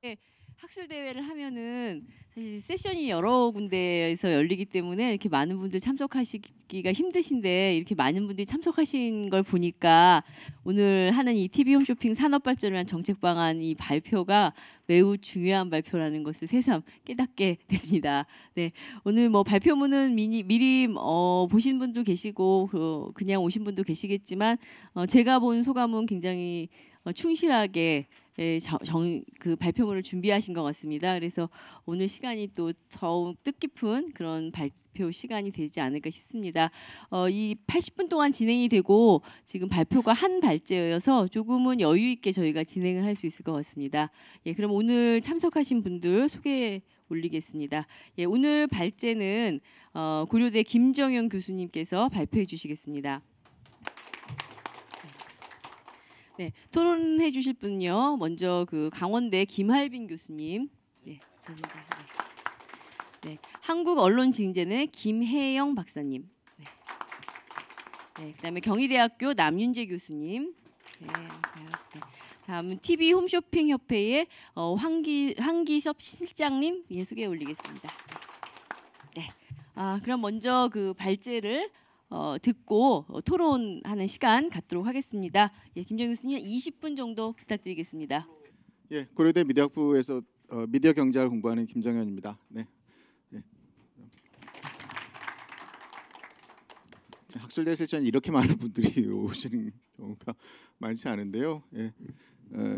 네, 학술 대회를 하면은 사실 세션이 여러 군데에서 열리기 때문에 이렇게 많은 분들 참석하시기가 힘드신데 이렇게 많은 분들이 참석하신 걸 보니까 오늘 하는 이 TV 홈쇼핑 산업 발전을 위한 정책 방안 이 발표가 매우 중요한 발표라는 것을 새삼 깨닫게 됩니다. 네, 오늘 뭐 발표문은 미리 보신 분도 계시고 그냥 오신 분도 계시겠지만 제가 본 소감은 굉장히 충실하게 그 발표문을 준비하신 것 같습니다. 그래서 오늘 시간이 또 더욱 뜻깊은 그런 발표 시간이 되지 않을까 싶습니다. 이 80분 동안 진행이 되고 지금 발표가 한 발제여서 조금은 여유 있게 저희가 진행을 할 수 있을 것 같습니다. 예, 그럼 오늘 참석하신 분들 소개 올리겠습니다. 예, 오늘 발제는 고려대 김정영 교수님께서 발표해 주시겠습니다. 네, 토론해 주실 분요. 먼저 그 강원대 김할빈 교수님. 네, 네, 한국언론진흥재단의 김혜영 박사님. 네, 네, 그다음에 경희대학교 남윤재 교수님. 네, 네. 다음은 TV 홈쇼핑 협회의 황기섭 실장님 예, 소개 올리겠습니다. 네, 그럼 먼저 그 발제를 듣고 토론하는 시간 갖도록 하겠습니다. 예, 김정희 교수님 20분 정도 부탁드리겠습니다. 예, 고려대 미디어학부에서 미디어 경제학을 공부하는 김정현입니다. 네. 네. 학술대 세션 이렇게 많은 분들이 오시는 경우가 많지 않은데요. 예.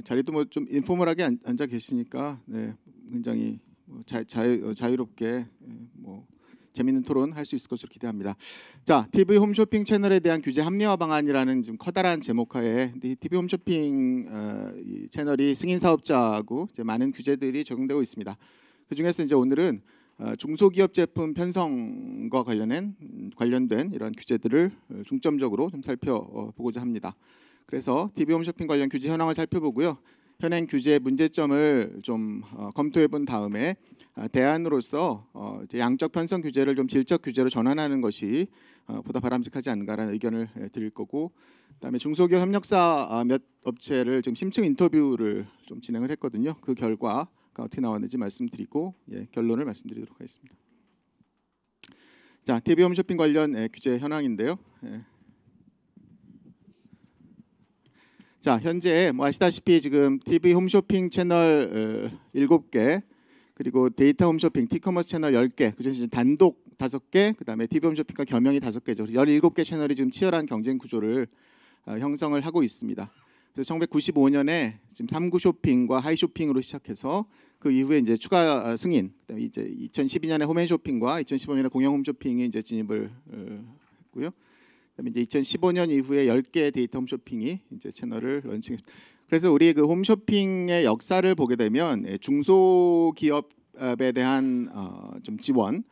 자리도 뭐 좀 인포멀하게 앉아 계시니까 네, 굉장히 자유롭게 뭐 재미있는 토론 할 수 있을 것으로 기대합니다. 자, TV 홈쇼핑 채널에 대한 규제 합리화 방안이라는 좀 커다란 제목하에 TV 홈쇼핑 이 채널이 승인 사업자하고 이제 많은 규제들이 적용되고 있습니다. 그 중에서 이제 오늘은 중소기업 제품 편성과 관련된 이런 규제들을 중점적으로 좀 살펴보고자 합니다. 그래서 TV 홈쇼핑 관련 규제 현황을 살펴보고요. 현행 규제 문제점을 좀 검토해본 다음에 대안으로서 이제 양적 편성 규제를 좀 질적 규제로 전환하는 것이 보다 바람직하지 않은가라는 의견을 드릴 거고, 그다음에 중소기업 협력사 몇 업체를 지금 심층 인터뷰를 좀 진행을 했거든요. 그 결과가 어떻게 나왔는지 말씀드리고 결론을 말씀드리도록 하겠습니다. 자, TV 홈쇼핑 관련 규제 현황인데요. 자, 현재 뭐 아시다시피 지금 TV 홈쇼핑 채널 7개, 그리고 데이터 홈쇼핑, 티커머스 채널 10개, 그중에서 단독 5개, 그다음에 TV 홈쇼핑과 겸용이 5개죠. 17개 채널이 지금 치열한 경쟁 구조를 형성을 하고 있습니다. 그래서 1995년에 지금 3구 쇼핑과 하이 쇼핑으로 시작해서 그 이후에 이제 추가 승인, 그다음에 이제 2012년에 홈앤 쇼핑과 2015년에 공영 홈쇼핑이 이제 진입을 했고요. 그다음에 이제 2015년 이후에 10개 데이터 홈쇼핑이 이제 채널을 런칭했습니다. 그래서 우리 그 홈쇼핑의 역사를 보게 되면 중소기업에 대한 좀 지원,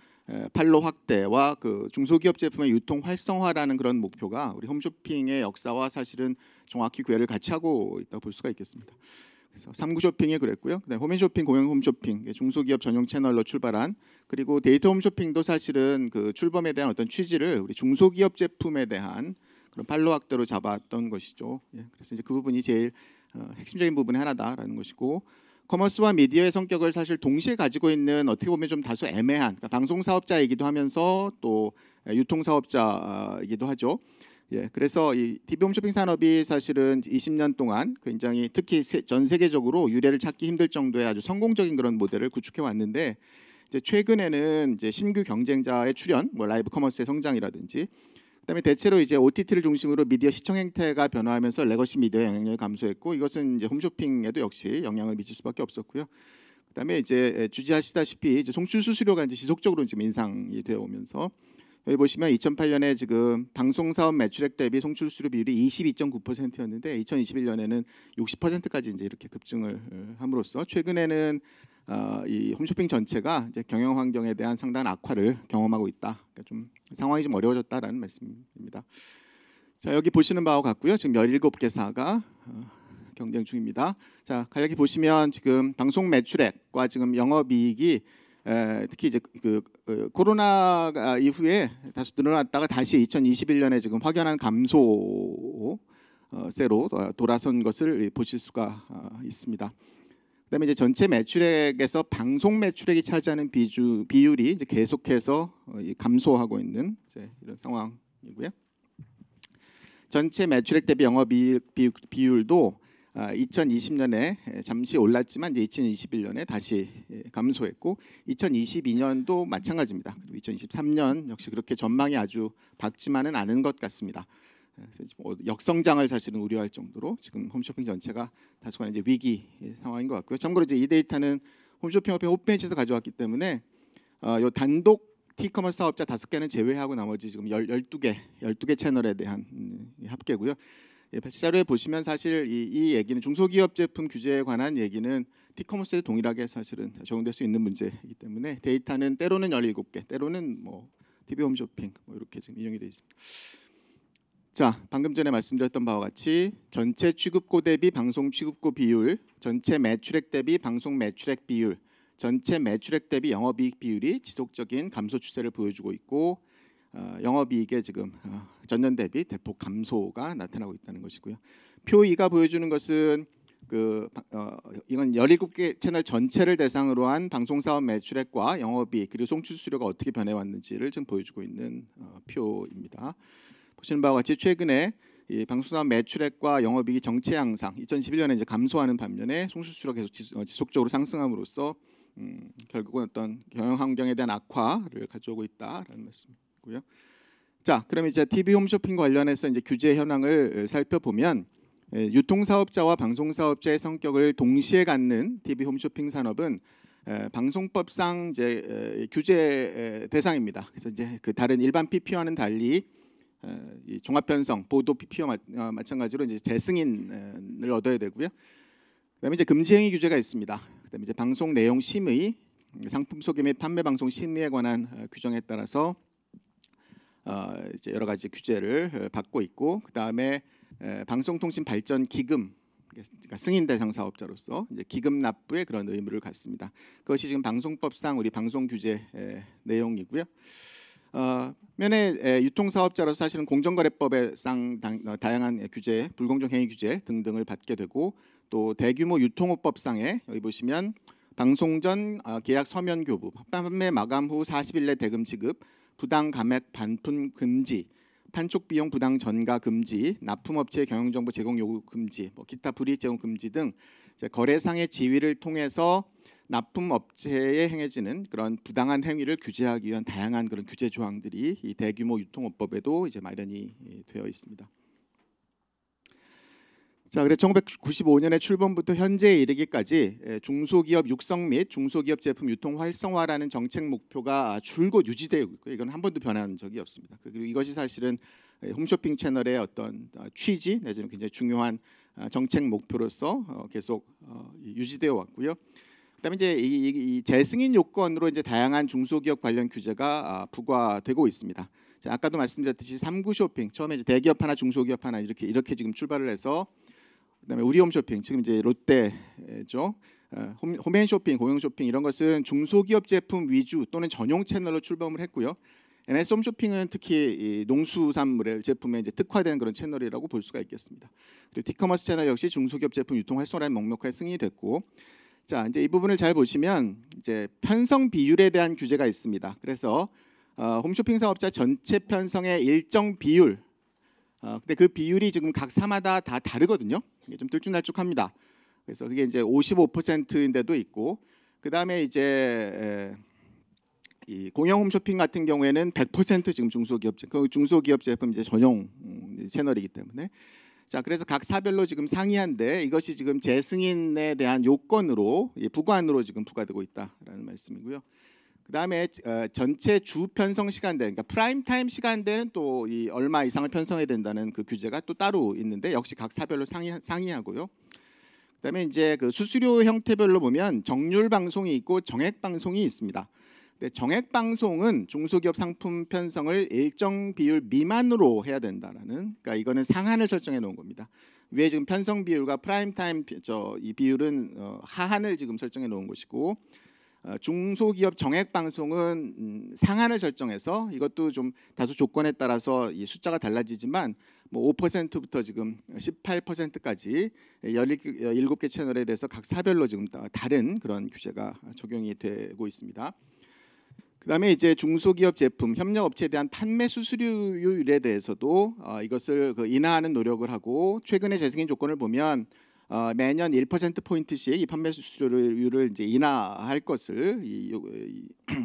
판로 확대와 그 중소기업 제품의 유통 활성화라는 그런 목표가 우리 홈쇼핑의 역사와 사실은 정확히 궤를 같이 하고 있다고 볼 수가 있겠습니다. 그래서 3구 쇼핑이 그랬고요. 그다음에 홈앤쇼핑, 공영 홈쇼핑, 중소기업 전용 채널로 출발한, 그리고 데이터 홈쇼핑도 사실은 그 출범에 대한 어떤 취지를 우리 중소기업 제품에 대한 그런 판로 확대로 잡았던 것이죠. 그래서 이제 그 부분이 제일 핵심적인 부분의 하나다라는 것이고, 커머스와 미디어의 성격을 사실 동시에 가지고 있는 어떻게 보면 좀 다소 애매한, 그러니까 방송 사업자이기도 하면서 또 유통 사업자이기도 하죠. 그래서 이 TV 홈쇼핑 산업이 사실은 20년 동안 굉장히 특히 전 세계적으로 유례를 찾기 힘들 정도의 아주 성공적인 그런 모델을 구축해 왔는데, 이제 최근에는 이제 신규 경쟁자의 출현, 뭐 라이브 커머스의 성장이라든지, 그다음에 대체로 이제 OTT를 중심으로 미디어 시청 행태가 변화하면서 레거시 미디어 영향력이 감소했고, 이것은 이제 홈쇼핑에도 역시 영향을 미칠 수밖에 없었고요. 그다음에 이제 주지하시다시피 이제 송출 수수료가 이제 지속적으로 지금 인상이 되어 오면서, 여기 보시면 2008년에 지금 방송 사업 매출액 대비 송출 수수료 비율이 22.9%였는데 2021년에는 60%까지 이제 이렇게 급증을 함으로써 최근에는 이 홈쇼핑 전체가 이제 경영 환경에 대한 상당한 악화를 경험하고 있다. 그러니까 좀 상황이 좀 어려워졌다라는 말씀입니다. 자, 여기 보시는 바와 같고요. 지금 17개사가 경쟁 중입니다. 자, 간략히 보시면 지금 방송 매출액과 지금 영업이익이 특히 이제 그 코로나 이후에 다시 늘어났다가 다시 2021년에 지금 확연한 감소세로 돌아선 것을 보실 수가 있습니다. 그다음에 이제 전체 매출액에서 방송 매출액이 차지하는 비율이 이제 계속해서 감소하고 있는 이제 이런 상황이고요. 전체 매출액 대비 영업이익 비율도 2020년에 잠시 올랐지만 이제 2021년에 다시 감소했고 2022년도 마찬가지입니다. 그리고 2023년 역시 그렇게 전망이 아주 밝지만은 않은 것 같습니다. 그래서 역성장을 사실은 우려할 정도로 지금 홈쇼핑 전체가 다소간 이제 위기 상황인 것 같고요. 참고로 이제 이 데이터는 홈쇼핑협회 홈페이지에서 가져왔기 때문에 요 단독 티커머스 사업자 5개는 제외하고 나머지 지금 12개 채널에 대한 합계고요. 자료에 보시면 사실 이 얘기는 중소기업 제품 규제에 관한 얘기는 티커머스에 동일하게 사실은 적용될 수 있는 문제이기 때문에 데이터는 때로는 17개, 때로는 뭐 TV 홈쇼핑 뭐 이렇게 지금 인용이 되어 있습니다. 자, 방금 전에 말씀드렸던 바와 같이 전체 취급고 대비 방송 취급고 비율, 전체 매출액 대비 방송 매출액 비율, 전체 매출액 대비 영업이익 비율이 지속적인 감소 추세를 보여주고 있고 영업이익의 지금 전년 대비 대폭 감소가 나타나고 있다는 것이고요. 표 2가 보여주는 것은 이건 17개 채널 전체를 대상으로 한 방송사업 매출액과 영업이익 그리고 송출수수료가 어떻게 변해왔는지를 지금 보여주고 있는 표입니다. 보시는 바와 같이 최근에 이 방송사업 매출액과 영업이익이 정체 양상 2011년에 이제 감소하는 반면에 송출수수료가 계속 지속적으로 상승함으로써 결국은 어떤 경영 환경에 대한 악화를 가져오고 있다라는 말씀이고요. 자, 그러면 이제 TV 홈쇼핑 관련해서 이제 규제 현황을 살펴보면 유통사업자와 방송사업자의 성격을 동시에 갖는 TV 홈쇼핑 산업은 방송법상 이제 규제 대상입니다. 그래서 이제 그 다른 일반 PP와는 달리 이 종합편성 보도 PP와 마찬가지로 이제 재승인을 얻어야 되고요. 그다음에 이제 금지행위 규제가 있습니다. 그다음에 이제 방송 내용 심의, 상품 소개 및 판매 방송 심의에 관한 규정에 따라서 이제 여러 가지 규제를 받고 있고, 그다음에 방송통신 발전 기금, 그러니까 승인 대상 사업자로서 이제 기금 납부의 그런 의무를 갖습니다. 그것이 지금 방송법상 우리 방송 규제 내용이고요. 면에 유통사업자로서 사실은 공정거래법에상 다양한 규제, 불공정 행위 규제 등등을 받게 되고, 또 대규모 유통업법상에 여기 보시면 방송 전 계약 서면 교부, 판매 마감 후 40일 내 대금 지급, 부당 감액 반품 금지, 판촉 비용 부당 전가 금지, 납품업체 경영 정보 제공 요구 금지, 뭐 기타 불이익 제공 금지 등 거래상의 지위를 통해서 납품업체에 행해지는 그런 부당한 행위를 규제하기 위한 다양한 그런 규제 조항들이 이 대규모 유통업법에도 이제 마련이 되어 있습니다. 자, 그래서 1995년에 출범부터 현재에 이르기까지 중소기업 육성 및 중소기업 제품 유통 활성화라는 정책 목표가 줄곧 유지되고 있고, 이건 한 번도 변한 적이 없습니다. 그리고 이것이 사실은 홈쇼핑 채널의 어떤 취지 내지는 굉장히 중요한 정책 목표로서 계속 유지되어 왔고요. 그다음에 이제 이 재승인 요건으로 이제 다양한 중소기업 관련 규제가 부과되고 있습니다. 자, 아까도 말씀드렸듯이 3구 쇼핑 처음에 이제 대기업 하나 중소기업 하나 이렇게 지금 출발을 해서, 그다음에 우리 홈쇼핑 지금 이제 롯데죠. 홈앤쇼핑, 공영쇼핑 이런 것은 중소기업 제품 위주 또는 전용 채널로 출범을 했고요. NS 홈쇼핑은 특히 이 농수산물의 제품에 이제 특화된 그런 채널이라고 볼 수가 있겠습니다. 그리고 티커머스 채널 역시 중소기업 제품 유통 활성화라는 목록화에 승인이 됐고, 자, 이제 이 부분을 잘 보시면 이제 편성 비율에 대한 규제가 있습니다. 그래서 홈쇼핑 사업자 전체 편성의 일정 비율, 근데 그 비율이 지금 각 사마다 다 다르거든요. 이게 좀 들쭉날쭉합니다. 그래서 그게 이제 55%인데도 있고, 그 다음에 이제 이 공영 홈쇼핑 같은 경우에는 100% 지금 중소기업 제품 이제 전용 채널이기 때문에. 자, 그래서 각 사별로 지금 상이한데 이것이 지금 재승인에 대한 요건으로 부과안으로 지금 부과되고 있다라는 말씀이고요. 그다음에 전체 주 편성 시간대, 그러니까 프라임 타임 시간대는 또 이 얼마 이상을 편성해야 된다는 그 규제가 또 따로 있는데 역시 각 사별로 상이하고요. 그다음에 이제 그 수수료 형태별로 보면 정률 방송이 있고 정액 방송이 있습니다. 정액 방송은 중소기업 상품 편성을 일정 비율 미만으로 해야 된다라는, 그러니까 이거는 상한을 설정해 놓은 겁니다. 위에 지금 편성 비율과 프라임 타임 이 비율은 하한을 지금 설정해 놓은 것이고, 중소기업 정액 방송은 상한을 설정해서 이것도 좀 다소 조건에 따라서 이 숫자가 달라지지만 뭐 5%부터 지금 18%까지 17개 채널에 대해서 각 사별로 지금 다른 그런 규제가 적용이 되고 있습니다. 그다음에 이제 중소기업 제품 협력업체에 대한 판매 수수료율에 대해서도 이것을 인하하는 노력을 하고 최근에 재승인 조건을 보면 매년 1% 포인트씩 이 판매 수수료율을 이제 인하할 것을 이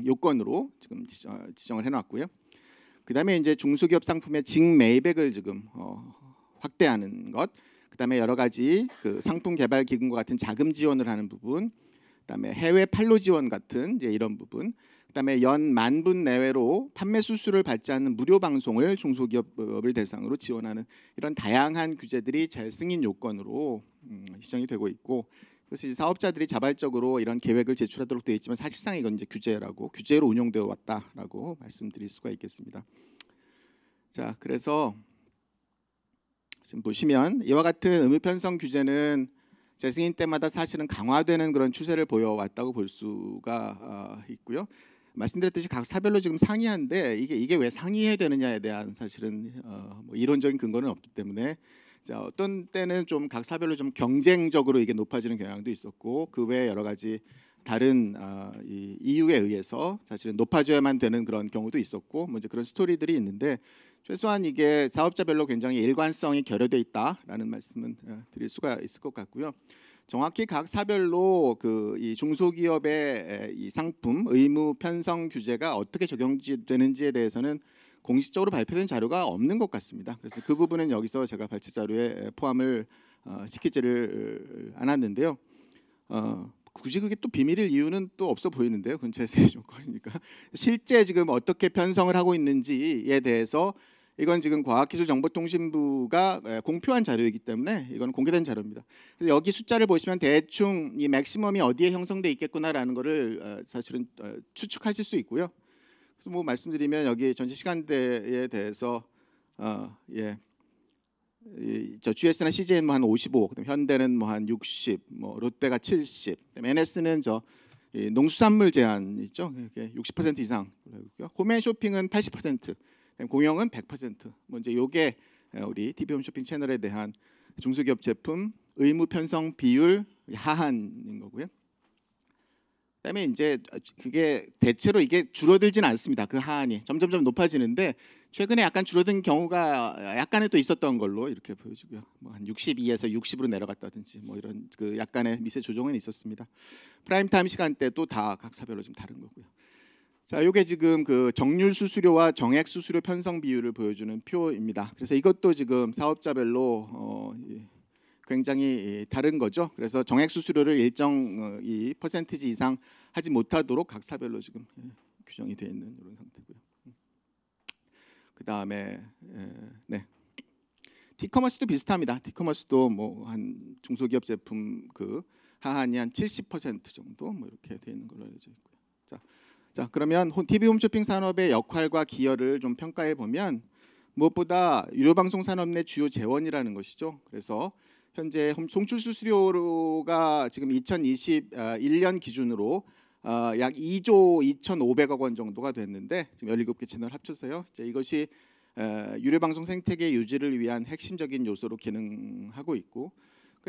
요건으로 지금 지정을 해놨고요. 그다음에 이제 중소기업 상품의 직매입액을 지금 확대하는 것, 그다음에 여러 가지 그 상품 개발 기금과 같은 자금 지원을 하는 부분, 그다음에 해외 판로 지원 같은 이제 이런 부분, 그다음에 연 10,000분 내외로 판매 수수료를 받지 않는 무료 방송을 중소기업을 대상으로 지원하는 이런 다양한 규제들이 재승인 요건으로 지정이 되고 있고, 그래서 이제 사업자들이 자발적으로 이런 계획을 제출하도록 되어 있지만 사실상 이건 이제 규제로 운영되어 왔다라고 말씀드릴 수가 있겠습니다. 자, 그래서 지금 보시면 이와 같은 의무 편성 규제는 재승인 때마다 사실은 강화되는 그런 추세를 보여왔다고 볼 수가 있고요. 말씀드렸듯이 각 사별로 지금 상이한데 이게 왜 상이해야 되느냐에 대한 사실은 뭐 이론적인 근거는 없기 때문에 자, 어떤 때는 좀 각 사별로 좀 경쟁적으로 이게 높아지는 경향도 있었고 그 외에 여러 가지 다른 이 이유에 의해서 사실은 높아져야만 되는 그런 경우도 있었고 뭐 이제 그런 스토리들이 있는데 최소한 이게 사업자별로 굉장히 일관성이 결여돼 있다라는 말씀은 드릴 수가 있을 것 같고요. 정확히 각 사별로 그 이 중소기업의 이 상품 의무 편성 규제가 어떻게 적용되는지에 대해서는 공식적으로 발표된 자료가 없는 것 같습니다. 그래서 그 부분은 여기서 제가 발췌 자료에 포함을 시키지를 않았는데요. 굳이 그게 또 비밀일 이유는 또 없어 보이는데요. 그건 제세 조건이니까. 실제 지금 어떻게 편성을 하고 있는지에 대해서 이건 지금 과학기술정보통신부가 공표한 자료이기 때문에 이건 공개된 자료입니다. 그래서 여기 숫자를 보시면 대충 이 맥시멈이 어디에 형성돼 있겠구나라는 거를 사실은 추측하실 수 있고요. 그래서 뭐 말씀드리면 여기 전체 시간대에 대해서 저 GS나 CJ는 뭐 한 55, 그다음 현대는 뭐 한 60, 뭐 롯데가 70, 그다음 NS는 이 농수산물 제한 있죠. 60% 이상. 홈앤쇼핑은 80%, 공영은 100%. 뭐 이제 요게 우리 TV 홈쇼핑 채널에 대한 중소기업 제품 의무 편성 비율 하한인 거고요. 그다음에 이제 그게 대체로 이게 줄어들지는 않습니다. 그 하한이 점점점 높아지는데 최근에 약간 줄어든 경우가 약간은 또 있었던 걸로 이렇게 보여지고요. 뭐 한 62에서 60으로 내려갔다든지 뭐 이런 그 약간의 미세 조정은 있었습니다. 프라임 타임 시간대도 다 각 사별로 좀 다른 거고요. 자, 이게 지금 그 정률 수수료와 정액 수수료 편성 비율을 보여주는 표입니다. 그래서 이것도 지금 사업자별로 굉장히 다른 거죠. 그래서 정액 수수료를 일정 이 퍼센티지 이상 하지 못하도록 각 사별로 지금 규정이 되어 있는 이런 상태고요. 그 다음에 티커머스도 비슷합니다. 티커머스도 뭐 한 중소기업 제품 그 하한이 한 70% 정도 뭐 이렇게 되어 있는 걸로 알려져 있고요. 자, 그러면 TV 홈쇼핑 산업의 역할과 기여를 좀 평가해 보면 무엇보다 유료 방송 산업 내 주요 재원이라는 것이죠. 그래서 현재 송출 수수료가 지금 2021년 기준으로 약 2조 2,500억 원 정도가 됐는데 지금 17개 채널 합쳐서요. 이제 이것이 유료 방송 생태계 유지를 위한 핵심적인 요소로 기능하고 있고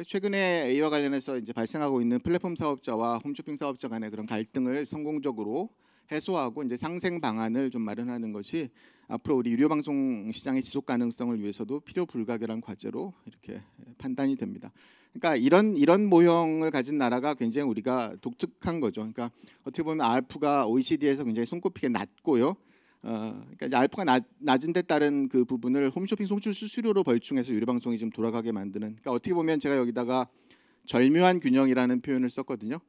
최근에 이와 관련해서 이제 발생하고 있는 플랫폼 사업자와 홈쇼핑 사업자 간의 그런 갈등을 성공적으로 해소하고 이제 상생 방안을 좀 마련하는 것이 앞으로 우리 유료 방송 시장의 지속 가능성을 위해서도 필요 불가결한 과제로 이렇게 판단이 됩니다. 그러니까 이런 모형을 가진 나라가 굉장히 우리가 독특한 거죠. 그러니까 어떻게 보면 ARPU가 OECD에서 굉장히 손꼽히게 낮고요. 그러니까 이제 ARPU가 낮은 데 따른 그 부분을 홈쇼핑 송출 수수료로 벌충해서 유료 방송이 좀 돌아가게 만드는. 그러니까 어떻게 보면 제가 여기다가 절묘한 균형이라는 표현을 썼거든요.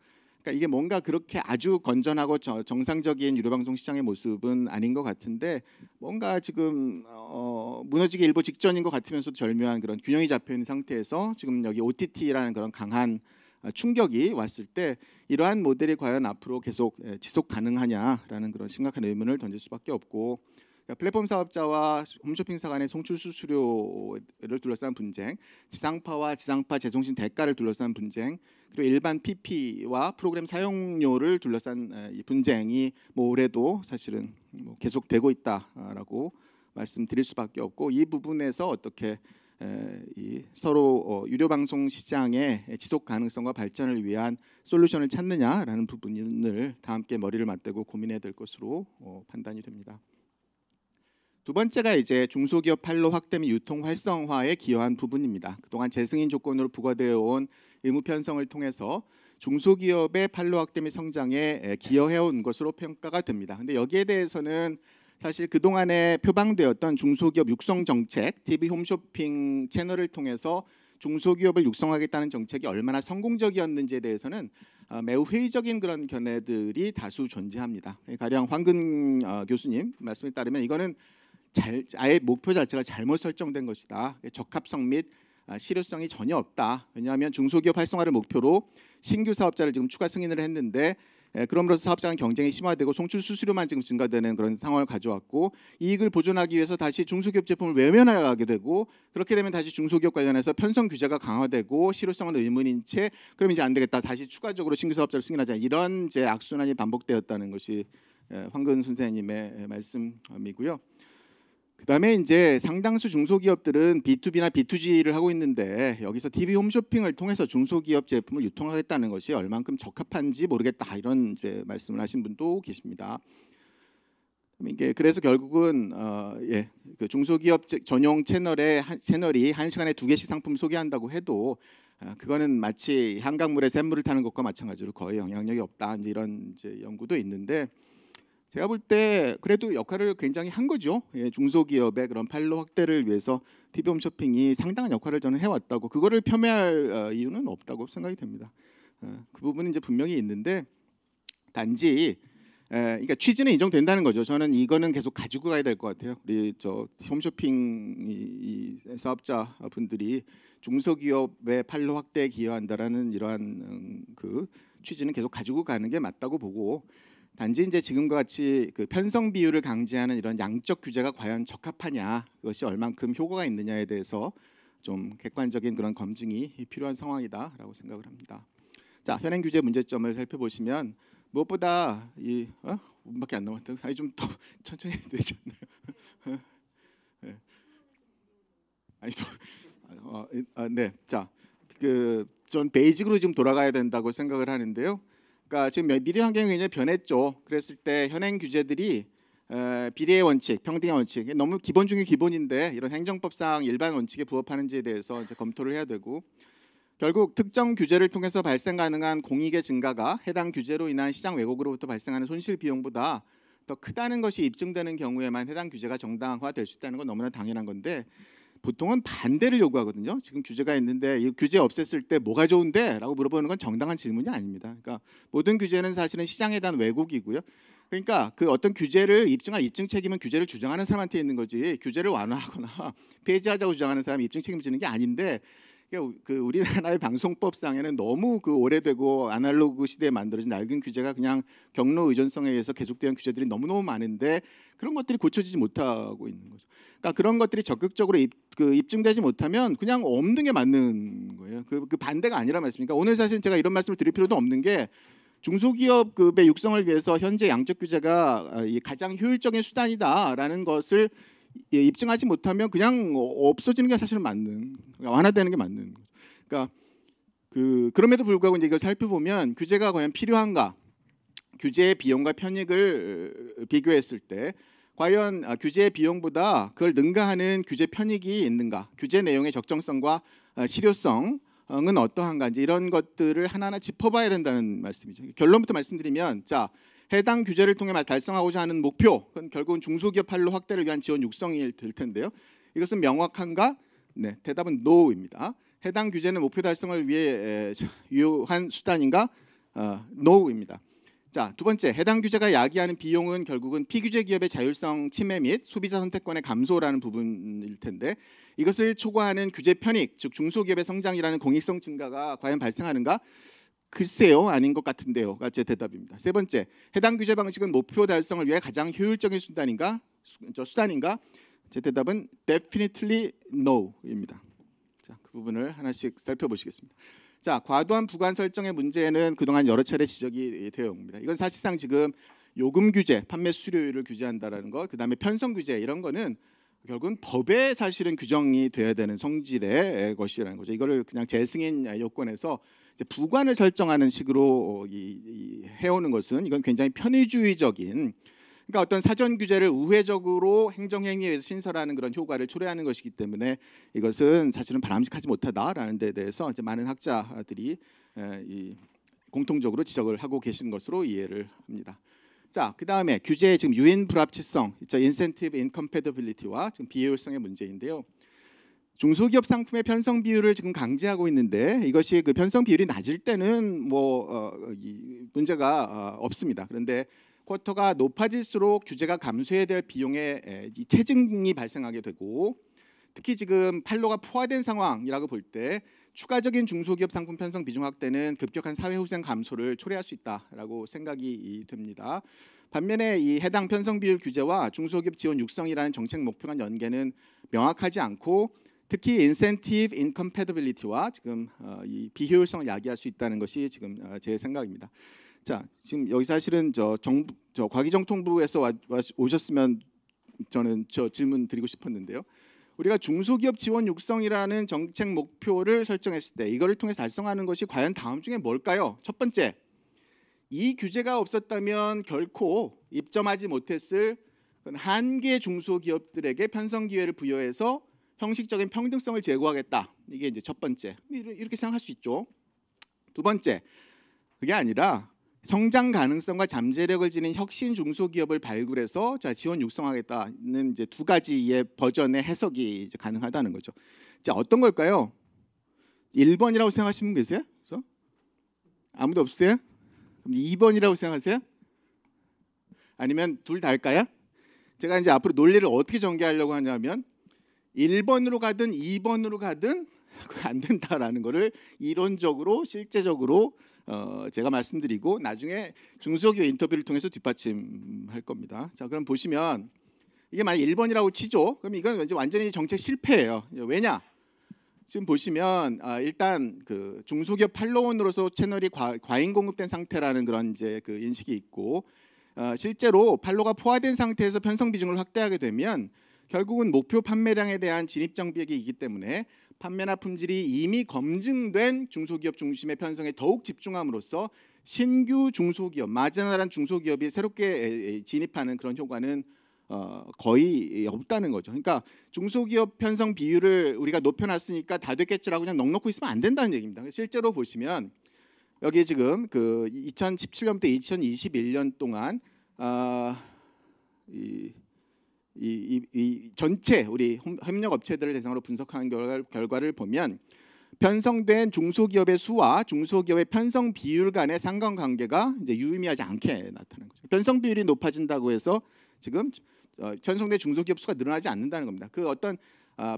그러니까 이게 뭔가 그렇게 아주 건전하고 정상적인 유료 방송 시장의 모습은 아닌 것 같은데 뭔가 지금 무너지기 일보 직전인 것 같으면서도 절묘한 그런 균형이 잡혀 있는 상태에서 지금 여기 OTT라는 그런 강한 충격이 왔을 때 이러한 모델이 과연 앞으로 계속 지속 가능하냐라는 그런 심각한 의문을 던질 수밖에 없고 그러니까 플랫폼 사업자와 홈쇼핑사 간의 송출 수수료를 둘러싼 분쟁, 지상파와 지상파 제송신 대가를 둘러싼 분쟁, 그리고 일반 PP와 프로그램 사용료를 둘러싼 이 분쟁이 뭐 올해도 사실은 뭐 계속되고 있다라고 말씀드릴 수밖에 없고, 이 부분에서 어떻게 이 서로 유료 방송 시장의 지속 가능성과 발전을 위한 솔루션을 찾느냐라는 부분을 다 함께 머리를 맞대고 고민해야 될 것으로 판단이 됩니다. 두 번째가 이제 중소기업 판로 확대 및 유통 활성화에 기여한 부분입니다. 그동안 재승인 조건으로 부과되어 온 의무 편성을 통해서 중소기업의 판로 확대 및 성장에 기여해온 것으로 평가가 됩니다. 근데 여기에 대해서는 사실 그동안에 표방되었던 중소기업 육성 정책, TV 홈쇼핑 채널을 통해서 중소기업을 육성하겠다는 정책이 얼마나 성공적이었는지에 대해서는 매우 회의적인 그런 견해들이 다수 존재합니다. 가령 황근 교수님 말씀에 따르면 이거는 아예 목표 자체가 잘못 설정된 것이다. 적합성 및 실효성이 전혀 없다. 왜냐하면 중소기업 활성화를 목표로 신규 사업자를 지금 추가 승인을 했는데 그럼으로써 사업자간 경쟁이 심화되고 송출 수수료만 지금 증가되는 그런 상황을 가져왔고, 이익을 보존하기 위해서 다시 중소기업 제품을 외면하게 되고, 그렇게 되면 다시 중소기업 관련해서 편성 규제가 강화되고 실효성은 의문인 채 그럼 이제 안 되겠다, 다시 추가적으로 신규 사업자를 승인하자, 이런 이제 악순환이 반복되었다는 것이 황근 선생님의 말씀이고요. 그다음에 이제 상당수 중소기업들은 B2B나 B2G를 하고 있는데 여기서 TV 홈쇼핑을 통해서 중소기업 제품을 유통하겠다는 것이 얼만큼 적합한지 모르겠다, 이런 이제 말씀을 하신 분도 계십니다. 이게 그래서 결국은 그 중소기업 전용 채널이 1시간에 2개씩 상품 소개한다고 해도 그거는 마치 한강물에 샘물을 타는 것과 마찬가지로 거의 영향력이 없다, 이제 이런 이제 연구도 있는데, 제가 볼 때 그래도 역할을 굉장히 한 거죠. 중소기업의 그런 판로 확대를 위해서 TV 홈쇼핑이 상당한 역할을 저는 해왔다고, 그거를 폄훼할 이유는 없다고 생각이 됩니다. 그 부분은 이제 분명히 있는데, 단지 그러니까 취지는 인정된다는 거죠. 저는 이거는 계속 가지고 가야 될 것 같아요. 우리 저 홈쇼핑 사업자분들이 중소기업의 판로 확대에 기여한다라는 이러한 그 취지는 계속 가지고 가는 게 맞다고 보고, 단지 이제 지금과 같이 그 편성 비율을 강제하는 이런 양적 규제가 과연 적합하냐, 그것이 얼만큼 효과가 있느냐에 대해서 좀 객관적인 그런 검증이 필요한 상황이다라고 생각을 합니다. 자, 현행 규제 문제점을 살펴보시면 무엇보다 이 5분밖에 안 남았다. 아니 좀 더 천천히 해도 되지 않나요? 네. 아니 네. 자, 전 베이직으로 지금 돌아가야 된다고 생각을 하는데요. 그러니까 지금 미래 환경이 굉장히 변했죠. 그랬을 때 현행 규제들이 비례의 원칙, 평등의 원칙, 너무 기본 중에 기본인데 이런 행정법상 일반 원칙에 부합하는지에 대해서 이제 검토를 해야 되고, 결국 특정 규제를 통해서 발생 가능한 공익의 증가가 해당 규제로 인한 시장 왜곡으로부터 발생하는 손실 비용보다 더 크다는 것이 입증되는 경우에만 해당 규제가 정당화될 수 있다는 건 너무나 당연한 건데, 보통은 반대를 요구하거든요. 지금 규제가 있는데 이 규제 없앴을 때 뭐가 좋은데? 라고 물어보는 건 정당한 질문이 아닙니다. 그러니까 모든 규제는 사실은 시장에 대한 왜곡이고요. 그러니까 그 어떤 규제를 입증할 입증 책임은 규제를 주장하는 사람한테 있는 거지, 규제를 완화하거나 폐지하자고 주장하는 사람이 입증 책임을 지는 게 아닌데, 그 우리나라의 방송법상에는 너무 그 오래되고 아날로그 시대에 만들어진 낡은 규제가 그냥 경로 의존성에 의해서 계속되는 규제들이 너무너무 많은데 그런 것들이 고쳐지지 못하고 있는 거죠. 그러니까 그런 것들이 적극적으로 입증되지 못하면 그냥 없는 게 맞는 거예요. 그 반대가 아니라 말씀입니까? 오늘 사실 제가 이런 말씀을 드릴 필요도 없는 게, 중소기업의 육성을 위해서 현재 양적 규제가 가장 효율적인 수단이다라는 것을 입증하지 못하면 그냥 없어지는 게 사실은 맞는, 완화되는 게 맞는 거죠. 그러니까 그럼에도 불구하고 이제 이걸 살펴보면 규제가 과연 필요한가, 규제의 비용과 편익을 비교했을 때 과연 규제의 비용보다 그걸 능가하는 규제 편익이 있는가, 규제 내용의 적정성과 실효성은 어떠한가, 이제 이런 것들을 하나하나 짚어봐야 된다는 말씀이죠. 결론부터 말씀드리면, 자, 해당 규제를 통해 달성하고자 하는 목표, 그건 결국은 중소기업 판로 확대를 위한 지원 육성이 될 텐데요. 이것은 명확한가? 네, 대답은 NO입니다. 해당 규제는 목표 달성을 위해 유효한 수단인가? NO입니다. 자, 두 번째, 해당 규제가 야기하는 비용은 결국은 피규제 기업의 자율성 침해 및 소비자 선택권의 감소라는 부분일 텐데, 이것을 초과하는 규제 편익, 즉 중소기업의 성장이라는 공익성 증가가 과연 발생하는가? 글쎄요, 아닌 것 같은데요가 제 대답입니다. 세 번째, 해당 규제 방식은 목표 달성을 위해 가장 효율적인 수단인가? 제 대답은 definitely no입니다. 자, 그 부분을 하나씩 살펴보시겠습니다. 자, 과도한 부관 설정의 문제는 그동안 여러 차례 지적이 되어 옵니다. 이건 사실상 지금 요금 규제, 판매 수수료율을 규제한다라는 것, 그다음에 편성 규제 이런 거는 결국은 법에 사실은 규정이 돼야 되는 성질의 것이라는 거죠. 이거를 그냥 재승인 요건에서 이제 부관을 설정하는 식으로 해오는 것은 이건 굉장히 편의주의적인, 그러니까 어떤 사전 규제를 우회적으로 행정행위에서 신설하는 그런 효과를 초래하는 것이기 때문에 이것은 사실은 바람직하지 못하다라는 데 대해서 이제 많은 학자들이 공통적으로 지적을 하고 계신 것으로 이해를 합니다. 자, 그다음에 규제의 지금 유인 불합치성, 인센티브 인컴패티빌리티와 지금 비효율성의 문제인데요. 중소기업 상품의 편성 비율을 지금 강제하고 있는데 이것이 그 편성 비율이 낮을 때는 문제가 없습니다. 그런데 쿼터가 높아질수록 규제가 감수해야 될 비용에 체증이 발생하게 되고, 특히 지금 판로가 포화된 상황이라고 볼 때 추가적인 중소기업 상품 편성 비중 확대는 급격한 사회후생 감소를 초래할 수 있다라고 생각이 됩니다. 반면에 이 해당 편성 비율 규제와 중소기업 지원 육성이라는 정책 목표 간 연계는 명확하지 않고, 특히 인센티브 인컴패티빌리티와 지금 이 비효율성을 야기할 수 있다는 것이 지금 제 생각입니다. 자, 지금 여기 사실은 저 과기정통부에서 오셨으면 저는 질문 드리고 싶었는데요. 우리가 중소기업 지원 육성이라는 정책 목표를 설정했을 때 이거를 통해서 달성하는 것이 과연 다음 중에 뭘까요? 첫 번째, 이 규제가 없었다면 결코 입점하지 못했을 한 개 중소기업들에게 편성 기회를 부여해서 형식적인 평등성을 제고하겠다. 이게 이제 첫 번째. 이렇게 생각할 수 있죠. 두 번째, 그게 아니라 성장 가능성과 잠재력을 지닌 혁신 중소기업을 발굴해서 지원 육성하겠다는 이제 두 가지의 버전의 해석이 이제 가능하다는 거죠. 자, 어떤 걸까요? 1번이라고 생각하시는 분 계세요? 그래서? 아무도 없으세요? 그럼 2번이라고 생각하세요? 아니면 둘 다일까요? 제가 이제 앞으로 논리를 어떻게 전개하려고 하냐면 1번으로 가든 2번으로 가든 안 된다라는 거를 이론적으로 실제적으로 제가 말씀드리고 나중에 중소기업 인터뷰를 통해서 뒷받침할 겁니다. 자, 그럼 보시면 이게 만약 1번이라고 치죠. 그럼 이건 이제 완전히 정책 실패예요. 왜냐? 지금 보시면 일단 그 중소기업 판로원으로서 채널이 과잉 공급된 상태라는 그런 이제 그 인식이 있고, 실제로 판로가 포화된 상태에서 편성 비중을 확대하게 되면 결국은 목표 판매량에 대한 진입 장벽이 있기 때문에 판매나 품질이 이미 검증된 중소기업 중심의 편성에 더욱 집중함으로써 신규 중소기업, 마지노랄한 중소기업이 새롭게 진입하는 그런 효과는 거의 없다는 거죠. 그러니까 중소기업 편성 비율을 우리가 높여놨으니까 다 됐겠지라고 그냥 넉넉히 있으면 안 된다는 얘기입니다. 실제로 보시면 여기 지금 그 2017년부터 2021년 동안 이 전체 우리 협력 업체들을 대상으로 분석한 결과를 보면 편성된 중소기업의 수와 중소기업의 편성 비율 간의 상관관계가 이제 유의미하지 않게 나타나는 거죠. 편성 비율이 높아진다고 해서 지금 편성된 중소기업 수가 늘어나지 않는다는 겁니다. 그 어떤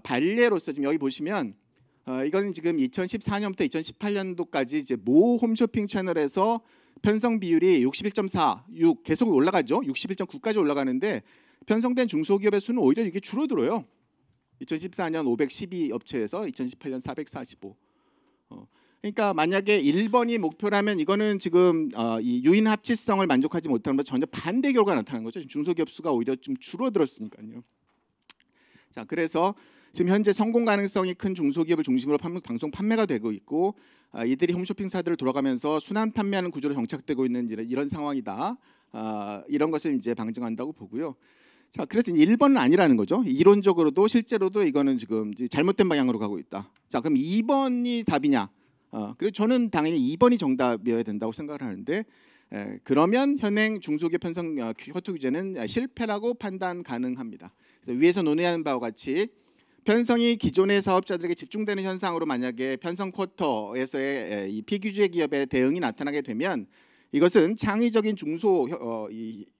발례로서 지금 여기 보시면 이건 지금 2014년부터 2018년도까지 이제 모 홈쇼핑 채널에서 편성 비율이 61.46 계속 올라가죠. 61.9까지 올라가는데 편성된 중소기업의 수는 오히려 이게 줄어들어요. 2014년 512 업체에서 2018년 445. 그러니까 만약에 1번이 목표라면 이거는 지금 이 유인 합치성을 만족하지 못하는 것 전혀 반대 결과가 나타나는 거죠. 중소기업 수가 오히려 좀 줄어들었으니까요. 자, 그래서 지금 현재 성공 가능성이 큰 중소기업을 중심으로 방송 판매가 되고 있고, 이들이 홈쇼핑사들을 돌아가면서 순환 판매하는 구조로 정착되고 있는 이런 상황이다. 이런 것을 이제 방증한다고 보고요. 자, 그래서 1번은 아니라는 거죠. 이론적으로도 실제로도 이거는 지금 잘못된 방향으로 가고 있다. 자, 그럼 2번이 답이냐? 그리고 저는 당연히 2번이 정답이어야 된다고 생각을 하는데, 그러면 현행 중소기업 편성 쿼터 규제는 실패라고 판단 가능합니다. 그래서 위에서 논의하는 바와 같이 편성이 기존의 사업자들에게 집중되는 현상으로 만약에 편성 쿼터에서의 이 피규제 기업의 대응이 나타나게 되면 이것은 창의적인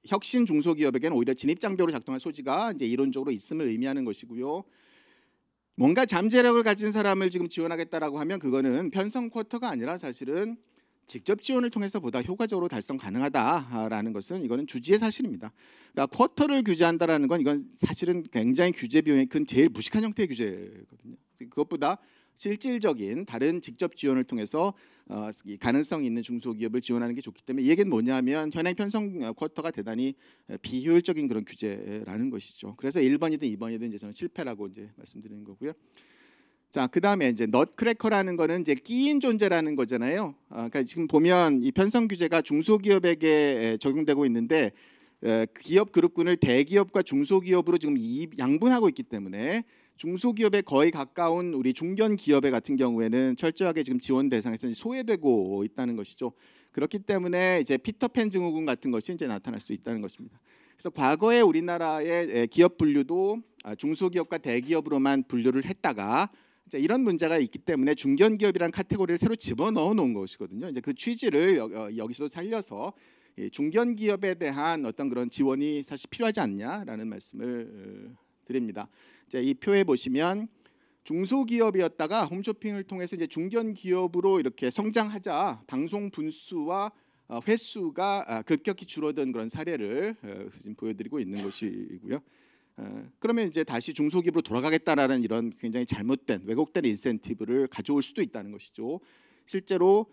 혁신 중소기업에게는 오히려 진입 장벽으로 작동할 소지가 이제 이론적으로 있음을 의미하는 것이고요. 뭔가 잠재력을 가진 사람을 지금 지원하겠다라고 하면 그거는 편성 쿼터가 아니라 사실은 직접 지원을 통해서 보다 효과적으로 달성 가능하다라는 것은 이거는 주지의 사실입니다. 그러니까 쿼터를 규제한다라는 건 이건 사실은 굉장히 규제 비용이 큰 제일 무식한 형태의 규제거든요. 그것보다 실질적인 다른 직접 지원을 통해서 이 가능성이 있는 중소기업을 지원하는 게 좋기 때문에 이 얘기는 뭐냐면 현행 편성 쿼터가 대단히 비효율적인 그런 규제라는 것이죠. 그래서 1번이든 2번이든 이제 저는 실패라고 이제 말씀드리는 거고요. 자, 그다음에 이제 넛크래커라는 거는 이제 끼인 존재라는 거잖아요. 그러니까 지금 보면 이 편성 규제가 중소기업에게 적용되고 있는데 기업 그룹군을 대기업과 중소기업으로 지금 양분하고 있기 때문에 중소기업에 거의 가까운 우리 중견 기업의 같은 경우에는 철저하게 지금 지원 대상에서 소외되고 있다는 것이죠. 그렇기 때문에 이제 피터팬 증후군 같은 것이 이제 나타날 수 있다는 것입니다. 그래서 과거에 우리나라의 기업 분류도 중소기업과 대기업으로만 분류를 했다가 이런 문제가 있기 때문에 중견기업이라는 카테고리를 새로 집어넣어 놓은 것이거든요. 이제 그 취지를 여기서도 살려서 중견기업에 대한 어떤 그런 지원이 사실 필요하지 않냐라는 말씀을 드립니다. 이 표에 보시면 중소기업이었다가 홈쇼핑을 통해서 이제 중견기업으로 이렇게 성장하자 방송 분수와 횟수가 급격히 줄어든 그런 사례를 지금 보여드리고 있는 것이고요. 그러면 이제 다시 중소기업으로 돌아가겠다라는 이런 굉장히 잘못된 왜곡된 인센티브를 가져올 수도 있다는 것이죠. 실제로